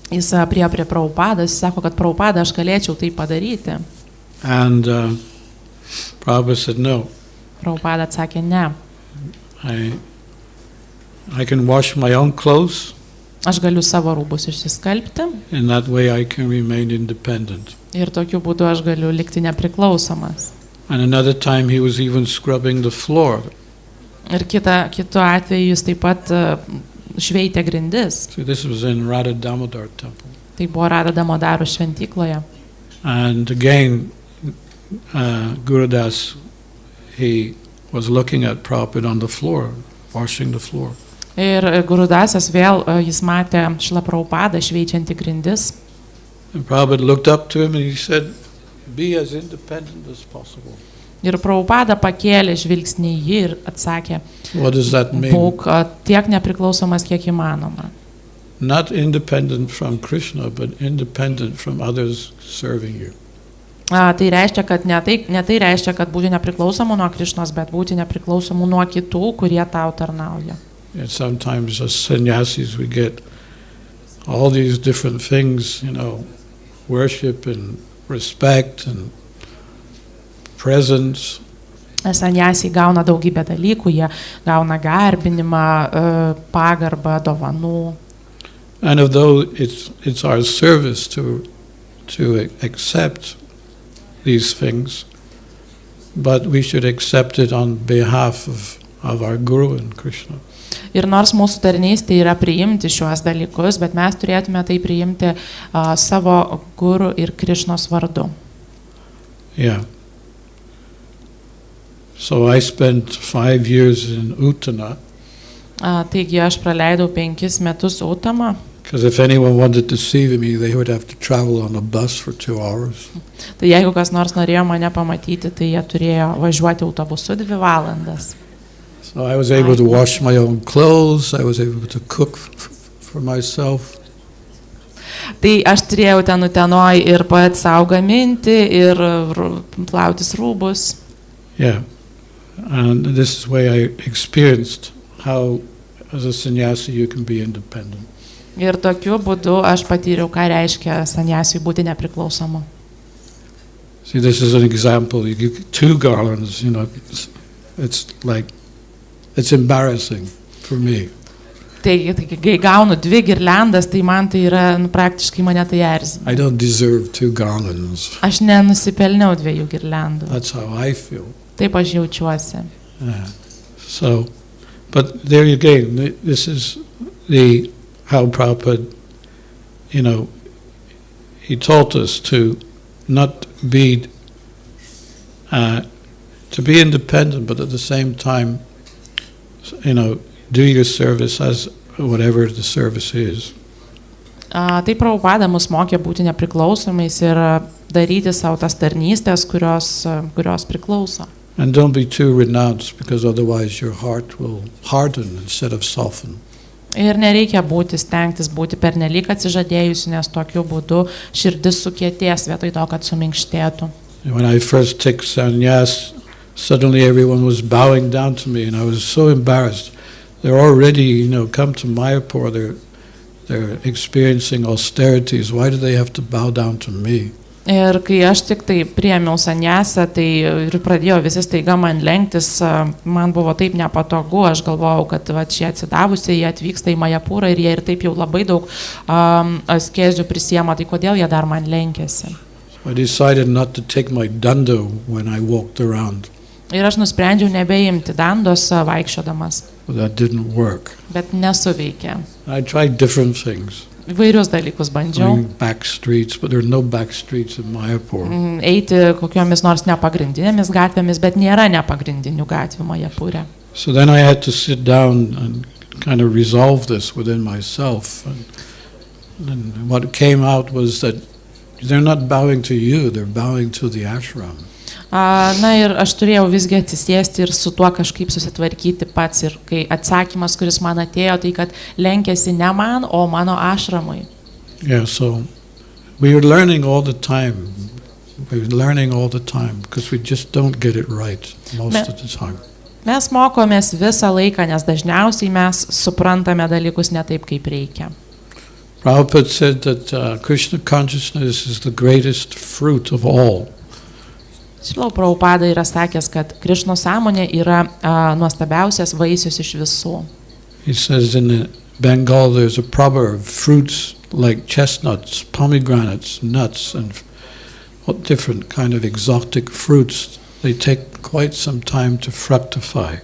Jis priėjo prie Prabhupados, sako, kad Prabhupada, aš galėčiau tai padaryti. And Prabhupada said, no. Prabhupada atsakė, ne. I can wash my own clothes. Aš galiu savo rūbus išsiskalbti and that way I can remain independent. ir tokiu būdu aš galiu likti nepriklausomas. And another time he was even scrubbing the floor. Ir kitu atveju jis taip pat šveitė grindis. So this was in Radha Damodar temple. Tai buvo Radha Damodaro šventykloje. And again, Gurudas, he was looking at Prabhupada on the floor, washing the floor. Ir Gurudasas vėl jis matė Šrilą Prabhupadą šveičiantį grindis. And Prabhupada looked up to him and he said, be as independent as possible. Ir Prabhupada pakėlė žvilgsnį į jį ir atsakė, What does that mean? būk tiek nepriklausomas, kiek įmanoma. Not independent from Krishna, but independent from others serving you. Tai reiškia, kad ne tai reiškia, kad būti nepriklausomu nuo Krišnos, bet būti nepriklausomu nuo kitų, kurie tau tarnauja. And sometimes as sannyasis we get all these different things, worship and respect and presence. Sanyasiai gauna daugybę dalykų, jie gauna garbinimą, pagarbą, dovanų. And although it's our service to accept these things, but we should accept it on behalf of our Guru and Krishna. Ir nors mūsų tarnystė yra priimti šiuos dalykus, bet mes turėtume tai priimti savo Guru ir Krišnos vardu. Yeah. So I spent 5 years in Uttana. Taigi aš praleidau 5 metus Uttamą. Because if anyone wanted to see me, they would have to travel on a bus for 2 hours. Tai jeigu kas nors norėjo mane pamatyti, tai jie turėjo važiuoti autobusu 2 valandas. So I was able to wash my own clothes, I was able to cook for myself. Tai aš turėjau ten Utenoj ir pats savo gaminti, ir plautis rūbus. Yeah. And this is where I experienced how as a sannyasi you can be independent. Ir tokiu būdu aš patyriau, ką reiškia sanyasiui būti nepriklausomu. See, this is an example. You give 2 garlands, it's embarrassing for me. Tai kai gaunu 2 girliandas, tai man tai yra, praktiškai mane tai erzina. I don't deserve 2 garlands. Aš nenusipelniau 2 girliandų. That's how I feel. Taip aš jaučiuosi. So, but there again, this is how Prabhupada, he taught us to not be, to be independent, but at the same time, do your service as whatever the service is. Tai Prabhupada mus mokė būti nepriklausomais ir daryti savo tas tarnystės, kurios priklauso. And don't be too renounced, because otherwise your heart will harden instead of soften. Ir nereikia stengtis būti pernelyg atsižadėjusi, nes tokiu būdu širdis sukietės vietoj to, kad suminkštėtų. When I first took sannyas, suddenly everyone was bowing down to me, and I was so embarrassed. They're already, come to Mayapur, they're experiencing austerities. Why do they have to bow down to me? Ir kai aš tik tai priėmiau sanyasą, tai ir pradėjo visi staiga man lenktis, man buvo taip nepatogu, aš galvojau, kad šie atsidavusiai, jie atvyksta į Majapūrą ir jie ir taip jau labai daug askezių prisiema, tai kodėl jie dar man lenkėsi? I decided not to take my danda when I walked around. Ir aš nusprendžiau nebeimti dandos vaikščiodamas. But that didn't work. Bet nesuveikė. I tried different things. Įvairius dalykus bandžiau. Going back streets, but there are no back streets in Mayapur. Eiti kokiomis nors nepagrindinėmis gatvėmis, bet nėra nepagrindinių gatvių Majapūre. So then I had to sit down and kind of resolve this within myself. And what came out was that they're not bowing to you, they're bowing to the ashram. Na ir aš turėjau visgi atsisėsti ir su tuo kažkaip susitvarkyti pats. Ir kai atsakymas, kuris man atėjo, tai kad lenkėsi ne man, o mano ašramui. Yeah, so we are learning all the time. We're learning all the time because we just don't get it right most of the time. Mes mokomės visą laiką, nes dažniausiai mes suprantame dalykus ne taip, kaip reikia. Prabhupada said that Krishna consciousness is the greatest fruit of all. Šrilai Prabhupadai yra sakęs, kad Krišnos sąmonė yra nuostabiausias vaisius iš visų. He says in Bengal, there's a proverb: fruits like chestnuts, pomegranates, nuts, and what different kind of exotic fruits, they take quite some time to fructify.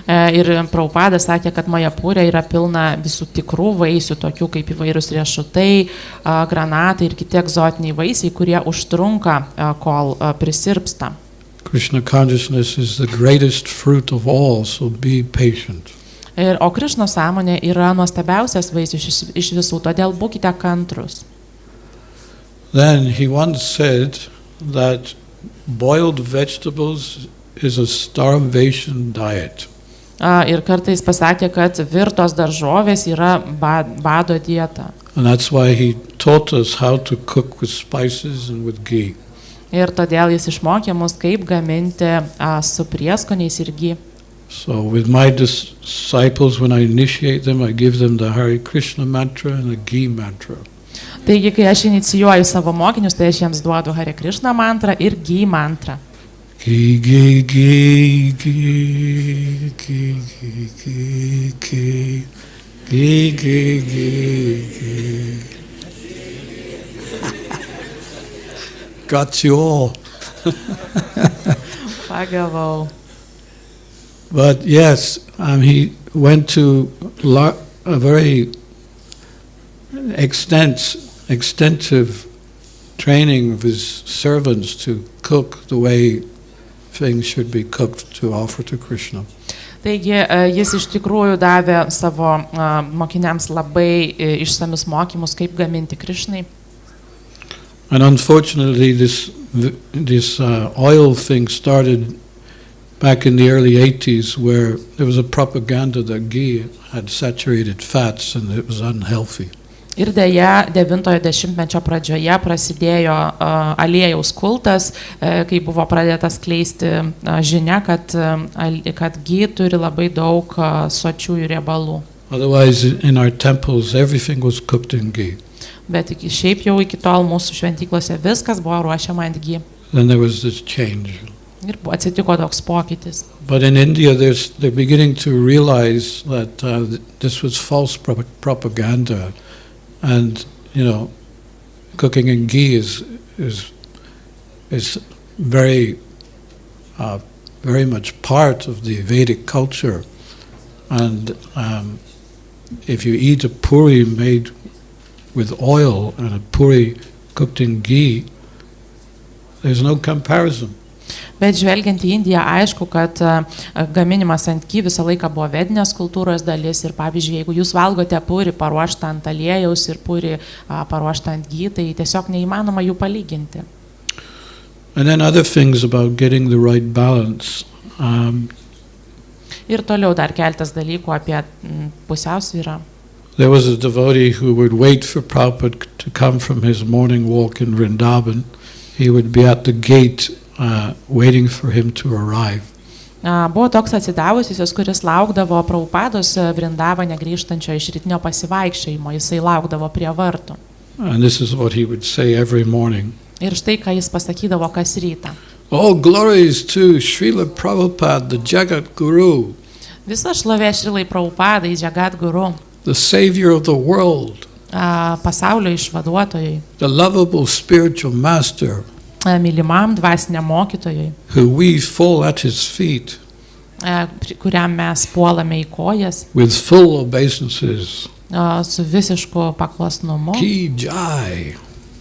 Ir Prabhupada sakė, kad Majapūrė yra pilna visų tikrų vaisių, tokių kaip įvairūs riešutai, granatai ir kiti egzotiniai vaisiai, kurie užtrunka, kol prisirpsta. Krishna consciousness is the greatest fruit of all, so be patient. O Krišnos sąmonė yra nuostabiausias vaisius iš visų, todėl būkite kantrus. Then he once said that boiled vegetables is a starvation diet. Ir kartais pasakė, kad virtos daržovės yra bado dieta. And that's why he taught us how to cook with spices and with ghee. Ir todėl jis išmokė mus, kaip gaminti su prieskoniais ir ghee. So with my disciples, when I initiate them, I give them the Hare Krishna mantra and the ghee mantra. Taigi, kai aš inicijuoju savo mokinius, tai aš jiems duodu Hare Krishna mantrą ir ghee mantrą. Ghee, ghee, ghee, ghee, ghee, ghee, ghee, ghee, ghee, ghee, ghee. Got you all. Pagavau. But yes, he went to a very extensive training of his servants to cook the way things should be cooked to offer to Krishna. Taigi, jis iš tikrųjų davė savo mokiniams labai išsamius mokymus, kaip gaminti Krishnai. And unfortunately, this oil thing started back in the early 80s, where there was a propaganda that ghee had saturated fats and it was unhealthy. Ir dėja, 90-ojo dešimtmečio pradžioje prasidėjo aliejaus kultas, kai buvo pradėta skleisti žinia, kad ghee turi labai daug sočiųjų riebalų. Otherwise, in our temples, everything was cooked in ghee. Bet šiaip jau iki tol mūsų šventyklose viskas buvo ruošiama ant ghee. Then there was this change. Ir atsitiko toks pokytis. But in India, they're beginning to realize that this was false propaganda, and cooking in ghee is very very much part of the Vedic culture, and if you eat a puri made with oil and a puri cooked in ghee, there's no comparison. Bet žvelgiant į Indiją, aišku, kad gaminimas ant ghee visą laiką buvo vedinės kultūros dalis ir pavyzdžiui, jeigu jūs valgote puri paruoštą ant aliejaus ir puri paruoštą ant ghee, tai tiesiog neįmanoma jų palyginti. And then other things about getting the right balance. Ir toliau dar keltas dalykų apie pusiausvyrą. There was a devotee who would wait for Prabhupada to come from his morning walk in Vrindavan. He would be at the gate waiting for him to arrive. Buvo toks atsidavusis, kuris laukdavo Prabhupados Vrindavane grįžtančio iš rytinio pasivaikščiojimo, jisai laukdavo prie vartų. And this is what he would say every morning. Ir štai, ką jis pasakydavo kas rytą. All glories to Šrilai Prabhupada, the Jagat Guru. Visa šlovė Šrilai Prabhupadai, Jagat Guru. The savior of the world. Pasaulio išvaduotojai. The lovable spiritual master. Mylimam dvasiniam mokytojui. Who we fall at his feet. Kuriam mes puolame į kojas. With full obeisances. Su visišku paklusnumu. Ki jai.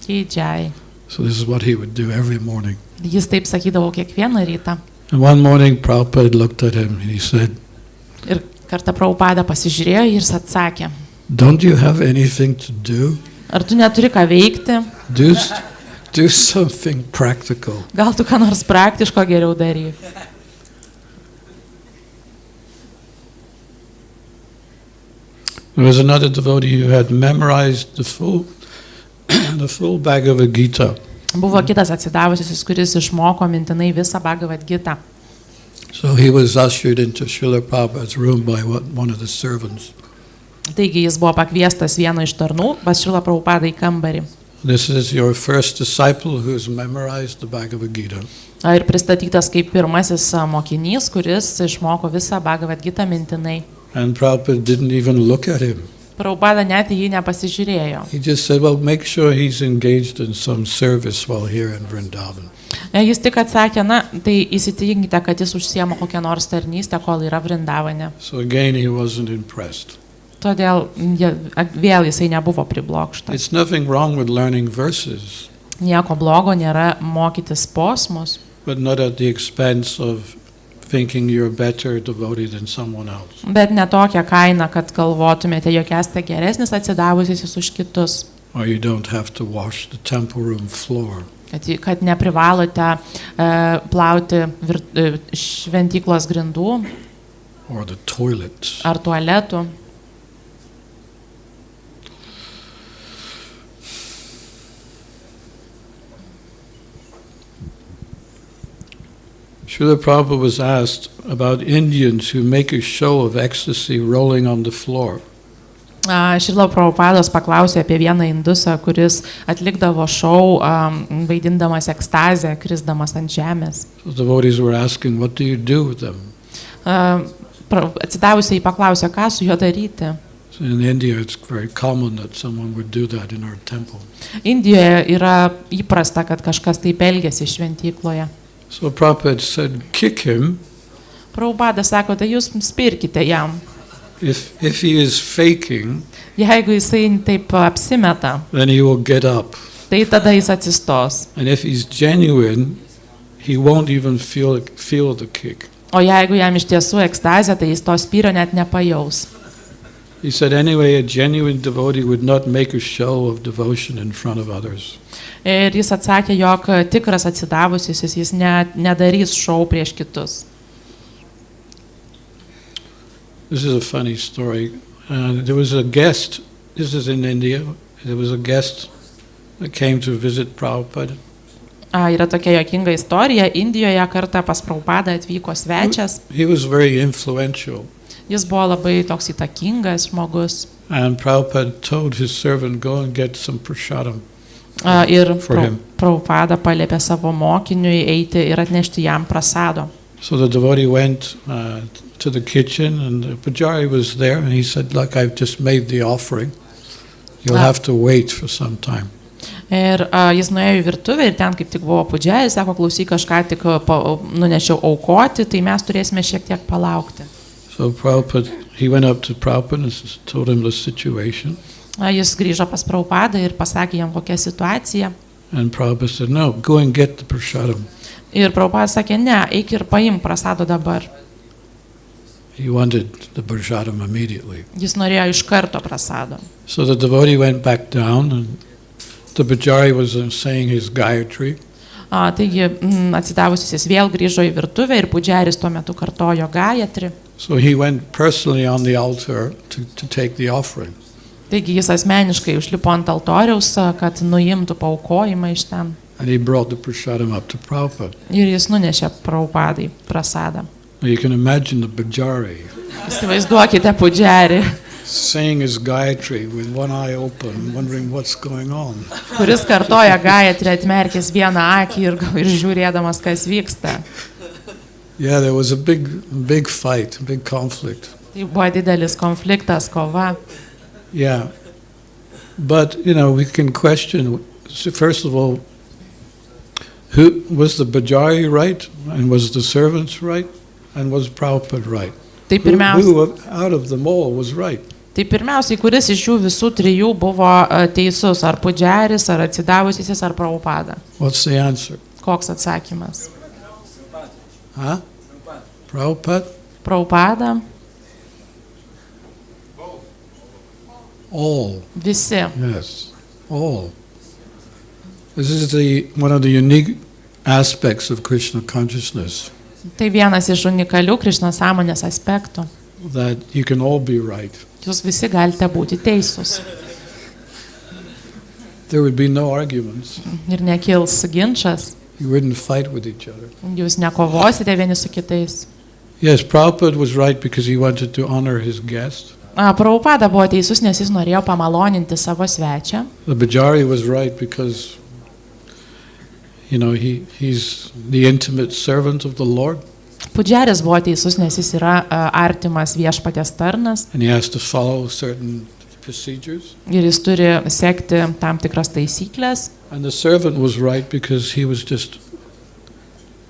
Ki jai. So this is what he would do every morning. Jis taip sakydavo kiekvieną rytą. And one morning Prabhupada looked at him and he said, Ir kartą Prabhupada pasižiūrėjo ir atsakė, don't you have anything to do? Ar tu neturi ką veikti? Do something practical. Gal tu ką nors praktiško geriau daryk? There was another devotee who had memorized the full Bhagavad Gita. Buvo kitas atsidavusis, kuris išmoko mintinai visą Bhagavad Gitą. So he was ushered into Srila Prabhupada's room by one of the servants. Taigi jis buvo pakviestas vieno iš tarnų pas Šrilą Prabhupadą į kambarį. This is your first disciple who has memorized the Bhagavad Gita. Ir pristatytas kaip pirmasis mokinys, kuris išmoko visą Bhagavad Gitą mintinai. And Prabhupada didn't even look at him. Prabhupada net į jį nepasižiūrėjo. He just said, well, make sure he's engaged in some service while here in Vrindavan. Jis tik atsakė, na, tai įsitikinkite, kad jis užsiema kokią nors tarnystę, kol yra Vrindavane. So again, he wasn't impressed. Todėl vėl jisai nebuvo priblokštas. It's nothing wrong with learning verses, Nieko blogo nėra mokytis posmus, but not at the expense of thinking you're a better devotee than someone else. bet ne tokią kainą, kad galvotumėte, jog esate geresnis atsidavusis už kitus, Or you don't have to wash the temple room floor. kad neprivalote plauti šventyklos grindų Or the toilets. ar tualetų. Srila Prabhupada was asked about Indians who make a show of ecstasy rolling on the floor. Šrilos Prabhupados paklausė apie vieną indusą, kuris atlikdavo šou, vaidindamas ekstazę, krisdamas ant žemės. So the devotees were asking, what do you do with them? Atsidavusiai paklausė, ką su juo daryti. So in India, it's very common that someone would do that in our temple. Indijoje yra įprasta, kad kažkas taip elgiasi šventykloje. So Prabhupada said, kick him. Prabhupadas sako, tai jūs spirkite jam. If he is faking, Jeigu jisai taip apsimeta, then he will get up. tai tada jis atsistos. And if he's genuine, he won't even feel the kick. O jeigu jam iš tiesų ekstazė, tai jis to spyrio net nepajaus. He said, anyway, a genuine devotee would not make a show of devotion in front of others. Ir jis atsakė, jog tikras atsidavusis jis nedarys šou prieš kitus. This is a funny story. There was a guest, this is in India, there was a guest that came to visit Prabhupada. Yra tokia jokinga istorija. Indijoje kartą pas Prabhupadą atvyko svečias. He was very influential. Jis buvo labai toks įtakingas žmogus. And Prabhupada told his servant, go and get some prasadam. Ir For him. Prabhupada paliepė savo mokiniui eiti ir atnešti jam prasado. So the devotee went to the kitchen and the pujari was there and he said, look, I've just made the offering. You'll have to wait for some time. Ir jis nuėjo į virtuvę ir ten kaip tik buvo pudža, jis sako, klausyk, kažką tik nunešiau aukoti, tai mes turėsime šiek tiek palaukti. So Prabhupada, he went up to Prabhupada and told him the situation. Jis grįžo pas Prabhupadą ir pasakė jam kokią situaciją. And Prabhupada said, no, go and get the prasadam. Ir Prabhupadas sakė, ne, eik ir paim prasado dabar. He wanted the prasadam immediately. Jis norėjo iš karto prasado. So the devotee went back down and the pujari was saying his Gayatri. Taigi atsidavusis jis vėl grįžo į virtuvę ir pudžeris tuo metu kartojo Gayatri. So he went personally on the altar to take the offering. Taigi jis asmeniškai užlipo ant altoriaus, kad nuimtų paaukojimą iš ten. And he brought the prasadam up to Prabhupada. Ir jis nunešė Prabhupadai prasadą. Now you can imagine the pujari Įsivaizduokite pudžerį, saying his Gayatri with one eye open, wondering what's going on. kuris kartoja Gayatri atmerkęs vieną akį ir žiūrėdamas, kas vyksta. Yeah, there was a big fight, a big conflict. Tai buvo didelis konfliktas, kova. Yeah. But, we can question, first of all, who was the pujari right? And was the servants right? And was Prabhupada right? Tai Who out of them all was right? Tai pirmiausiai, kuris iš jų visų trijų buvo teisus, ar pudžeris, ar atsidavusysis, ar Prabhupada? What's the answer? Koks atsakymas? Huh? Prabhupada? Prabhupada? All. Visi. Yes, all. This is one of the unique aspects of Krishna consciousness. Tai vienas iš unikalių Krišnos sąmonės aspektų. That you can all be right. Jūs visi galite būti teisūs. There would be no arguments. Ir nekils ginčas. You wouldn't fight with each other. Jūs nekovosite vieni su kitais. Yes, Prabhupada was right because he wanted to honor his guest. Prabhupada buvo teisus, nes jis norėjo pamaloninti savo svečią. The pujari was right because, he's the intimate servant of the Lord. Pudžeris buvo teisus, nes jis yra artimas viešpaties tarnas. And he has to follow certain procedures. Ir jis turi sekti tam tikras taisyklės. And the servant was right because he was just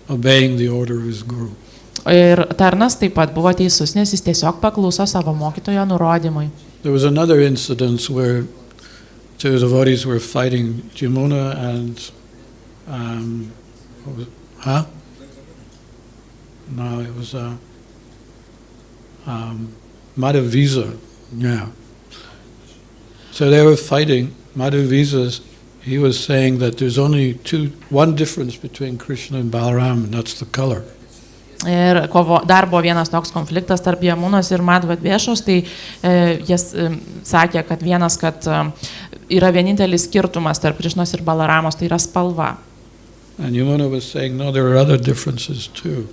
obeying the order of his guru. Ir tarnas taip pat buvo teisus, nes jis tiesiog pakluso savo mokytojo nurodymui. There was another incident where two devotees were fighting, Jamuna and No, it was Madhavisa. Yeah. So they were fighting. Madhavisa, he was saying that there's only one difference between Krishna and Balaram, and that's the color. Ir dar buvo vienas toks konfliktas tarp Jamunos ir Madhavadvėšos, tai jis sakė, kad yra vienintelis skirtumas tarp Krišnos ir Balaramos, tai yra spalva. And Yamuna was saying, no, there are other differences too.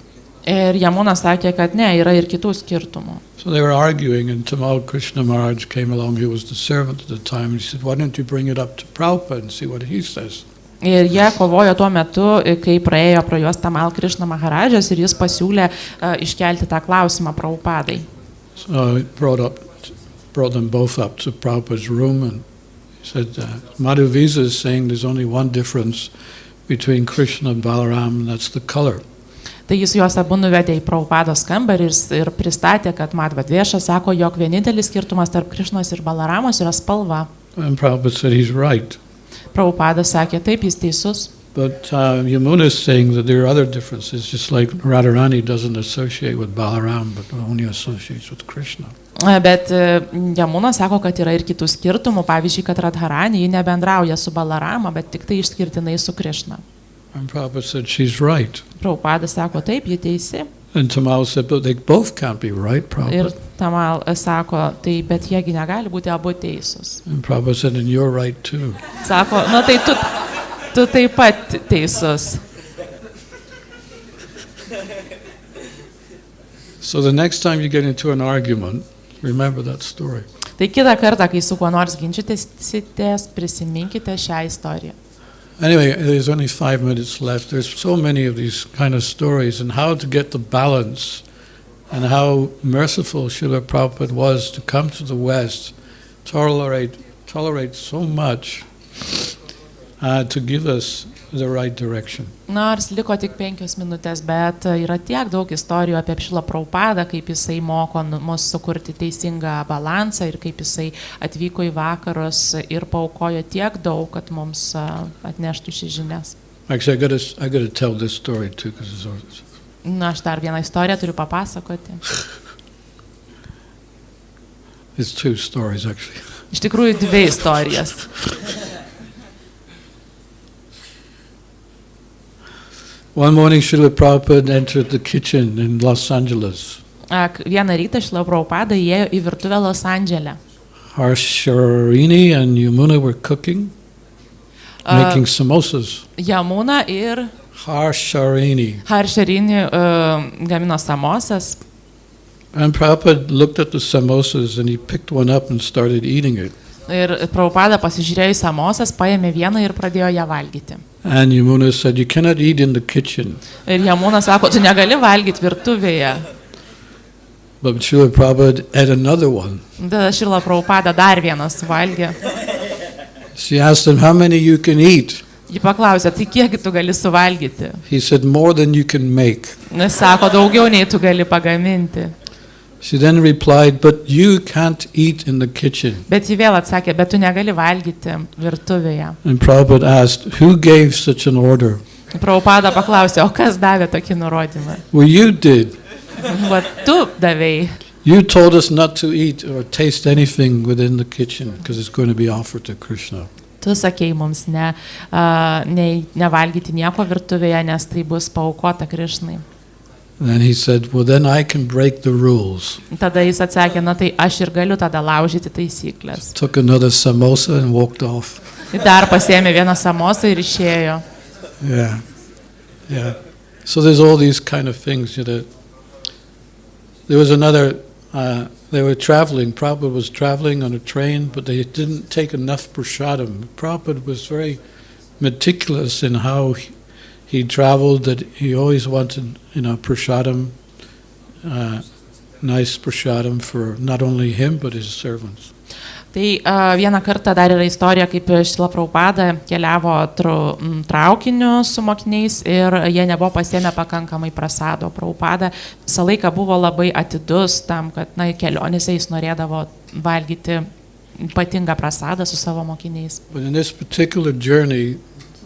Ir Jamuna sakė, kad ne, yra ir kitų skirtumų. So they were arguing, and Tamal Krishna Maharaj came along. He was the servant at the time. And he said, why don't you bring it up to Prabhupada and see what he says? Ir jie kovojo tuo metu, kai praėjo pro juos Tamal Krishna Maharadžas ir jis pasiūlė iškelti tą klausimą Prabhupadai. So he brought them both up to Prabhupada's room, and he said, Madhavisa is saying there's only one difference between Krishna and Balaram, and that's the color. Tai jis juos abu nuvedė į Prabhupados kambarį ir pristatė, kad Madhavadvėšas sako, jog vienintelis skirtumas tarp Krišnos ir Balaramos yra spalva. And Prabhupada said he's right. Prabhupada sakė, taip, jis teisus. But Yamuna is saying that there are other differences, just like Radharani doesn't associate with Balaram, but only associates with Krishna. Bet Jamuna sako, kad yra ir kitų skirtumų, pavyzdžiui, kad Radharani ji nebendrauja su Balarama, bet tik tai išskirtinai su Krishna. And Prabhupada said she's right. Prabhupada sako, taip, ji teisi. And Tamal said, but they both can't be right, Prabhupada. Ir Tamal sako, tai bet jiegi negali būti abu teisūs. And Prabhupada said, and you're right too. Sako, nu tai tu taip pat teisus. So the next time you get into an argument, remember that story. Tai kitą kartą, kai su kuo nors ginčytės, prisiminkite šią istoriją. Anyway, there's only 5 minutes left. There's so many of these kind of stories, and how to get the balance, and how merciful Srila Prabhupada was to come to the West, tolerate so much, to give us the right direction. Nors liko tik 5 minutės, bet yra tiek daug istorijų apie Šrilą Prabhupadą, kaip jisai moko mus sukurti teisingą balansą ir kaip jisai atvyko į vakarus ir paaukojo tiek daug, kad mums atneštų šį žinias. Actually, I gotta tell this story too, because Na, aš dar vieną istoriją turiu papasakoti. it's 2 stories actually. Iš tikrųjų 2 istorijas. One morning, Srila Prabhupada entered the kitchen in Los Angeles. Vieną rytą Šrila Prabhupada įėjo į virtuvę Los Andžele. Harsharini and Yamuna were cooking, making samosas. Jamuna ir Harsharini. Harsharini gamino samosas. And Prabhupada looked at the samosas and he picked one up and started eating it. Ir Prabhupada pasižiūrėjo į samosas, paėmė vieną ir pradėjo ją valgyti. And Yamuna said, you cannot eat in the kitchen. Ir Jamuna sako, tu negali valgyti virtuvėje. But Srila Prabhupada ate another one. Tada Šrila Prabhupada dar vienas valgė. She asked him, how many you can eat? Ji paklausė, tai kiek tu gali suvalgyti? He said, more than you can make. Jis sako, daugiau nei tu gali pagaminti. She then replied, but you can't eat in the kitchen. Bet ji vėl atsakė, bet tu negali valgyti virtuvėje. And Prabhupada asked, who gave such an order? Prabhupada paklausė, o kas davė tokį nurodymą? Well, you did. Va, tu davėjai. You told us not to eat or taste anything within the kitchen because it's going to be offered to Krishna. Tu sakei mums nevalgyti nieko virtuvėje, nes tai bus paaukota Krišnai. Then he said, well, then I can break the rules. Tada jis atsakė, na tai aš ir galiu tada laužyti taisyklės. Took another samosa and walked off. Dar pasiėmė vieną samosą ir išėjo. Yeah. So there's all these kind of things, you know. There was another, they were traveling, Prabhupada was traveling on a train, but they didn't take enough prasadam. Prabhupada was very meticulous in how he traveled, that he always wanted, prasadam, nice prasadam for not only him, but his servants. Tai vieną kartą dar yra istorija, kaip Šrila Prabhupada keliavo traukiniu su mokiniais ir jie nebuvo pasiėmę pakankamai prasado. Prabhupada visą laiką buvo labai atidus tam, kad kelionėse jis norėdavo valgyti ypatingą prasadą su savo mokiniais. But in this particular journey,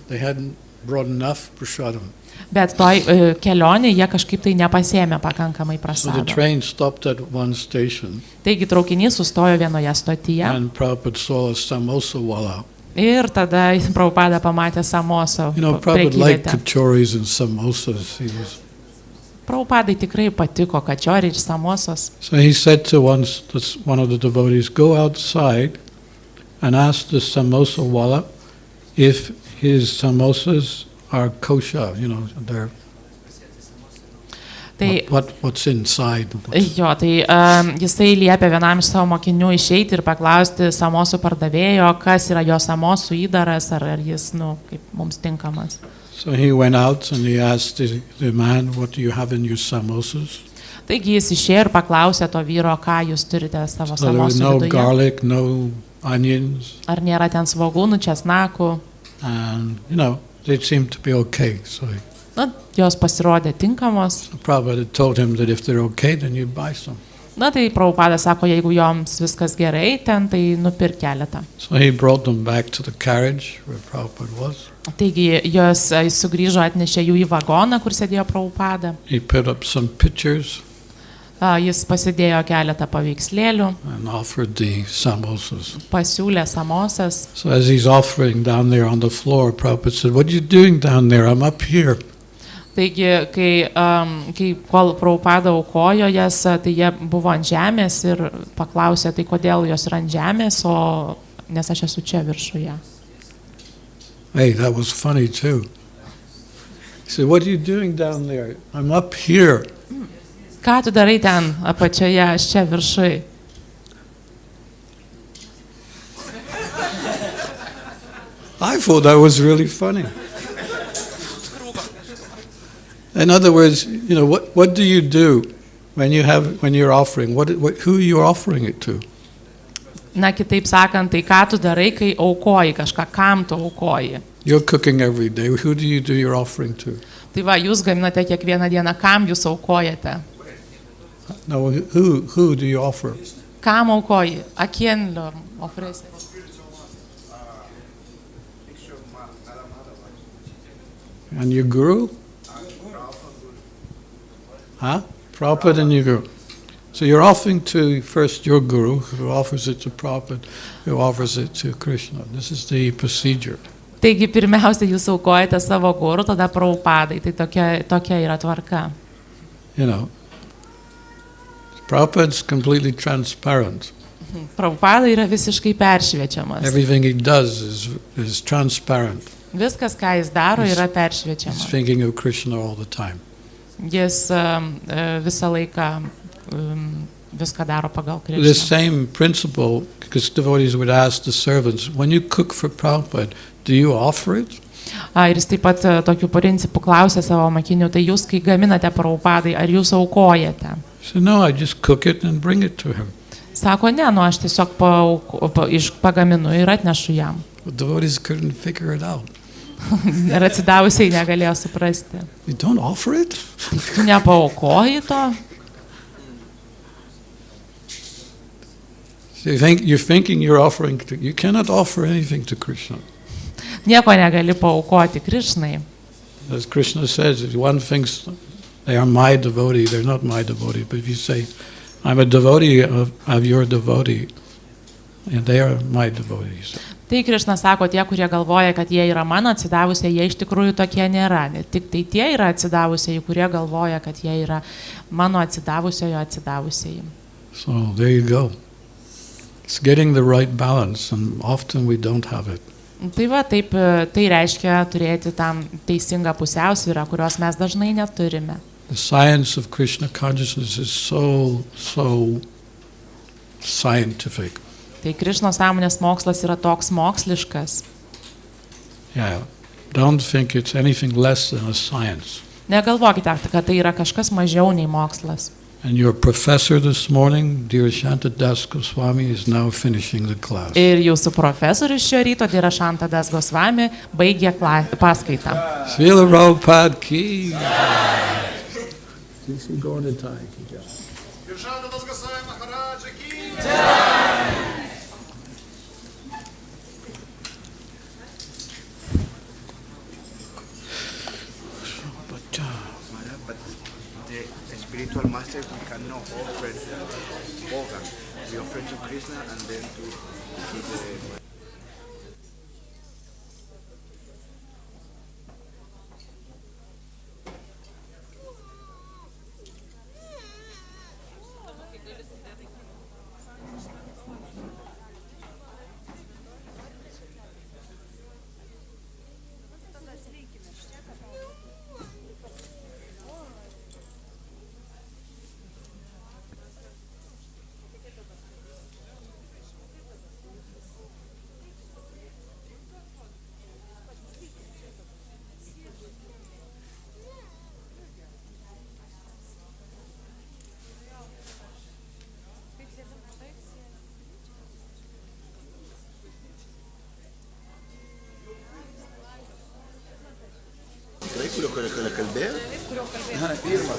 they hadn't brought enough prasadam. Bet toj kelionėje jie kažkaip tai nepasiėmė pakankamai So the prasado. train stopped at one station, Taigi traukinys sustojo vienoje stotyje and Prabhupada saw a samosa wala. ir tada Prabhupada pamatė samoso Prabhupada liked prekyvietę. kachoris and samosas. Prabhupadai tikrai patiko kačioriai ir samosos. So he said to one of the devotees, go outside and ask the samosa wala if his samosas are kosher, they're Tai what's inside. jo, tai jisai liepė vienam iš savo mokinių išeiti ir paklausti samosų pardavėjo, kas yra jo samosų įdaras, ar jis, kaip mums tinkamas. So he went out and he asked the man, what do you have in your samosas? Taigi jis išėjo ir paklausė to vyro, ką jūs turite savo So there was samosų no viduje. garlic, no onions, Ar nėra ten svogūnų, česnakų. and they seemed to be okay. So Jos pasirodė tinkamos. Prabhupada told him that if they're okay, then you buy some. Tai Prabhupada sako, jeigu joms viskas gerai, ten tai nupirk keletą. So he brought them back to the carriage where Prabhupada was. Taigi jos sugrįžo, atnešė jų į vagoną, kur sėdėjo Prabhupada. He put up some pictures Jis pasidėjo keletą paveikslėlių, and offered the samosas. pasiūlė samosas. So as he's offering down there on the floor, Prabhupada said, what are you doing down there? I'm up here. Taigi, kai kol Prabhupada aukojo jas, tai jie buvo ant žemės ir paklausė, tai kodėl jos yra ant žemės, nes aš esu čia viršuje. Hey, that was funny too. He said, what are you doing down there? I'm up here. Ką tu darai ten apačioje, aš čia viršui? I thought that was really funny. In other words, what do you do when you're offering? Who are you offering it to? Kitaip sakant, tai ką tu darai, kai aukoji kažką, kam tu aukoji? You're cooking every day. Who do you do your offering to? Tai va, jūs gaminate kiekvieną dieną, kam jūs aukojate? No, who do you offer? Kam aukoji? A quién lo ofrece? And your guru? Huh? Prabhupada and your guru. So you're offering to first your guru, who offers it to Prabhupada, who offers it to Krishna. This is the procedure. Taigi pirmiausia, jūs aukojate savo guru, tada Prabhupadai. Tai tokia yra tvarka. Prabhupada is completely transparent. Prabhupada yra visiškai peršviečiamas. Everything he does is transparent. Viskas, ką jis daro, yra He's peršviečiamas. thinking of Krishna all the time. Jis visą laiką viską daro pagal The Krishną. same principle, because devotees would ask the servants, when you cook for Prabhupada, do you offer it? Ir jis taip pat tokiu principu klausė savo mokinių, tai jūs, kai gaminate Prabhupadai, ar jūs aukojate? He said, no, I just cook it and bring it to him. Sako, ne, aš tiesiog pagaminu ir atnešu jam. But devotees couldn't figure it out. Ir atsidavusiai negalėjo suprasti. You don't offer it? Tai tu nepaaukoji to? So you're thinking you're offering, you cannot offer anything to Krishna. Nieko negali paaukoti Krišnai. As Krishna says, if one thinks they are my devotee, they're not my devotee. But if you say, I'm a devotee of your devotee, and they are my devotees. Tai Krišna sako, tie, kurie galvoja, kad jie yra mano atsidavusiai, jie iš tikrųjų tokie nėra. Tik tai tie yra atsidavusiai, kurie galvoja, kad jie yra mano atsidavusiojo atsidavusiai. So there you go. It's getting the right balance, and often we don't have it. Tai va, taip, tai reiškia turėti tam teisingą pusiausvyrą, kurios mes dažnai neturime. The science of Krishna consciousness is so scientific. Tai Krišnos sąmonės mokslas yra toks moksliškas. Yeah. Don't think it's anything less than a science. Negalvokite, kad tai yra kažkas mažiau nei mokslas. And your professor this morning, Dhirašanta Das Gosvamis, is now finishing the class. Ir jūsų profesorius šio ryto, Dhirašanta Das Gosvamis, baigė paskaitą. Šrilai Prabhupada ki. Go into time. Dhirašanta Das Gosvamis Maharaja ki. But the spiritual master we cannot offer organ. We offer to Krishna and then to the kurio kalbėjo? Pirmą.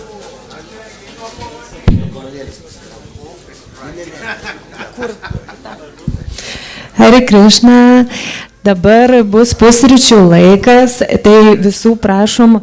Hare Krishna, dabar bus pusryčių laikas, tai visų prašom